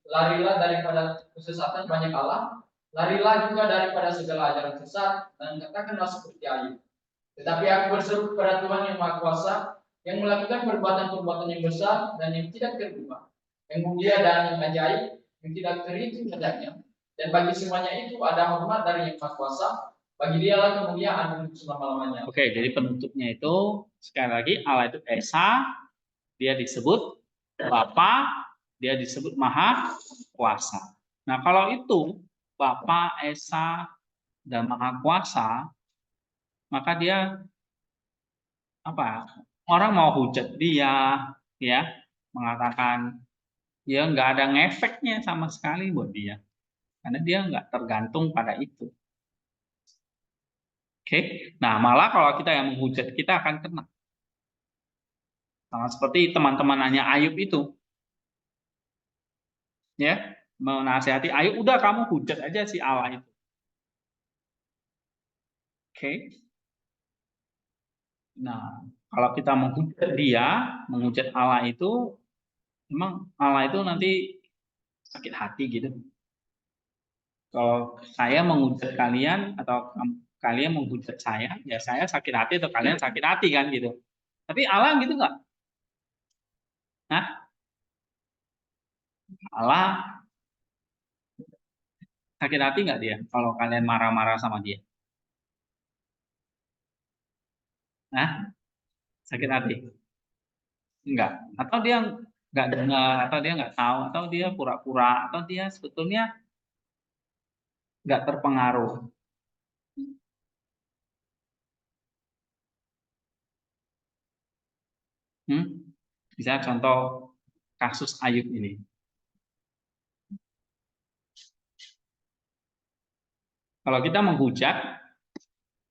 Larilah daripada kesesatan banyak Allah, larilah juga daripada segala ajaran sesat, dan katakanlah seperti Ayub. Tetapi aku berseru kepada Tuhan yang Maha Kuasa, yang melakukan perbuatan-perbuatan yang besar dan yang tidak terduga, yang mulia dan yang ajaib, yang tidak terhitung hebatnya. Dan bagi semuanya itu ada hormat dari yang Maha Kuasa, bagi Dialah kemuliaan untuk selama-lamanya. Oke, jadi penutupnya itu sekali lagi Allah itu Esa, dia disebut Bapa, dia disebut Maha Kuasa. Nah, kalau itu Bapa, Esa, dan Maha Kuasa, maka dia apa? Orang mau hujat dia, ya, mengatakan dia nggak ada ngefeknya sama sekali buat dia, karena dia nggak tergantung pada itu. Oke, nah malah kalau kita yang menghujat kita akan kena. Sama seperti teman-temannya Ayub itu, ya, menasihati Ayub, udah kamu hujat aja si Allah itu. Oke. Nah, kalau kita menghujat dia, menghujat Allah itu, memang Allah itu nanti sakit hati gitu. Kalau saya menghujat kalian atau kalian menghujat saya, ya saya sakit hati atau kalian sakit hati kan gitu. Tapi Allah gitu nggak? Nah, Allah sakit hati nggak dia kalau kalian marah-marah sama dia? Nah, sakit hati? Enggak. Atau dia nggak dengar, atau dia nggak tahu, atau dia pura-pura, atau dia sebetulnya nggak terpengaruh. Bisa contoh kasus Ayub ini. Kalau kita menghujat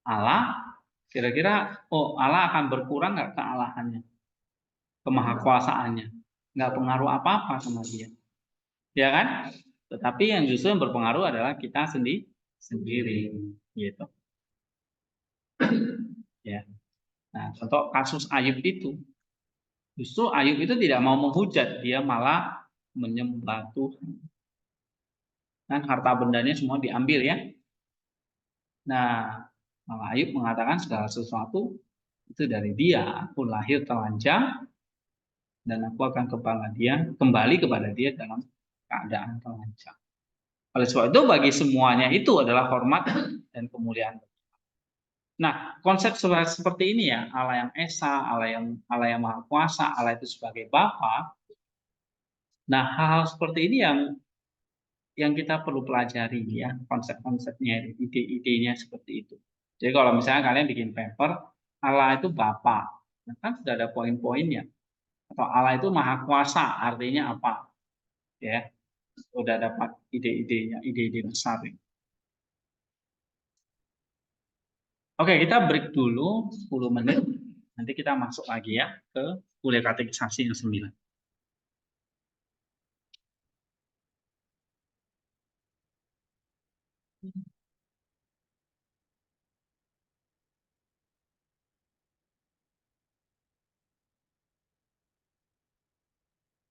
Allah, kira-kira Allah akan berkurang nggak kealahannya, kemahakuasaannya? Nggak pengaruh apa-apa sama dia, ya kan? Tetapi yang justru yang berpengaruh adalah kita sendiri, gitu. Ya. Nah, contoh kasus Ayub itu, justru Ayub itu tidak mau menghujat, dia malah menyembah Tuhan. Kan harta bendanya semua diambil ya. Nah, malah Ayub mengatakan segala sesuatu itu dari dia. Aku lahir telanjang dan aku akan kembali kepada dia dalam keadaan telanjang. Oleh sebab itu bagi semuanya itu adalah hormat dan kemuliaan. Nah, konsep seperti ini ya, Allah yang Esa, Allah yang Maha Kuasa, Allah itu sebagai Bapa. Nah, hal-hal seperti ini yang kita perlu pelajari ya, konsep-konsepnya, ide-idenya seperti itu. Jadi kalau misalnya kalian bikin paper, Allah itu Bapa, nah, kan sudah ada poin-poinnya. Atau Allah itu Maha Kuasa, artinya apa? Ya, sudah dapat ide-idenya, ide-ide besar. Oke, kita break dulu 10 menit. Nanti kita masuk lagi ya ke kuliah katekisasi yang 9.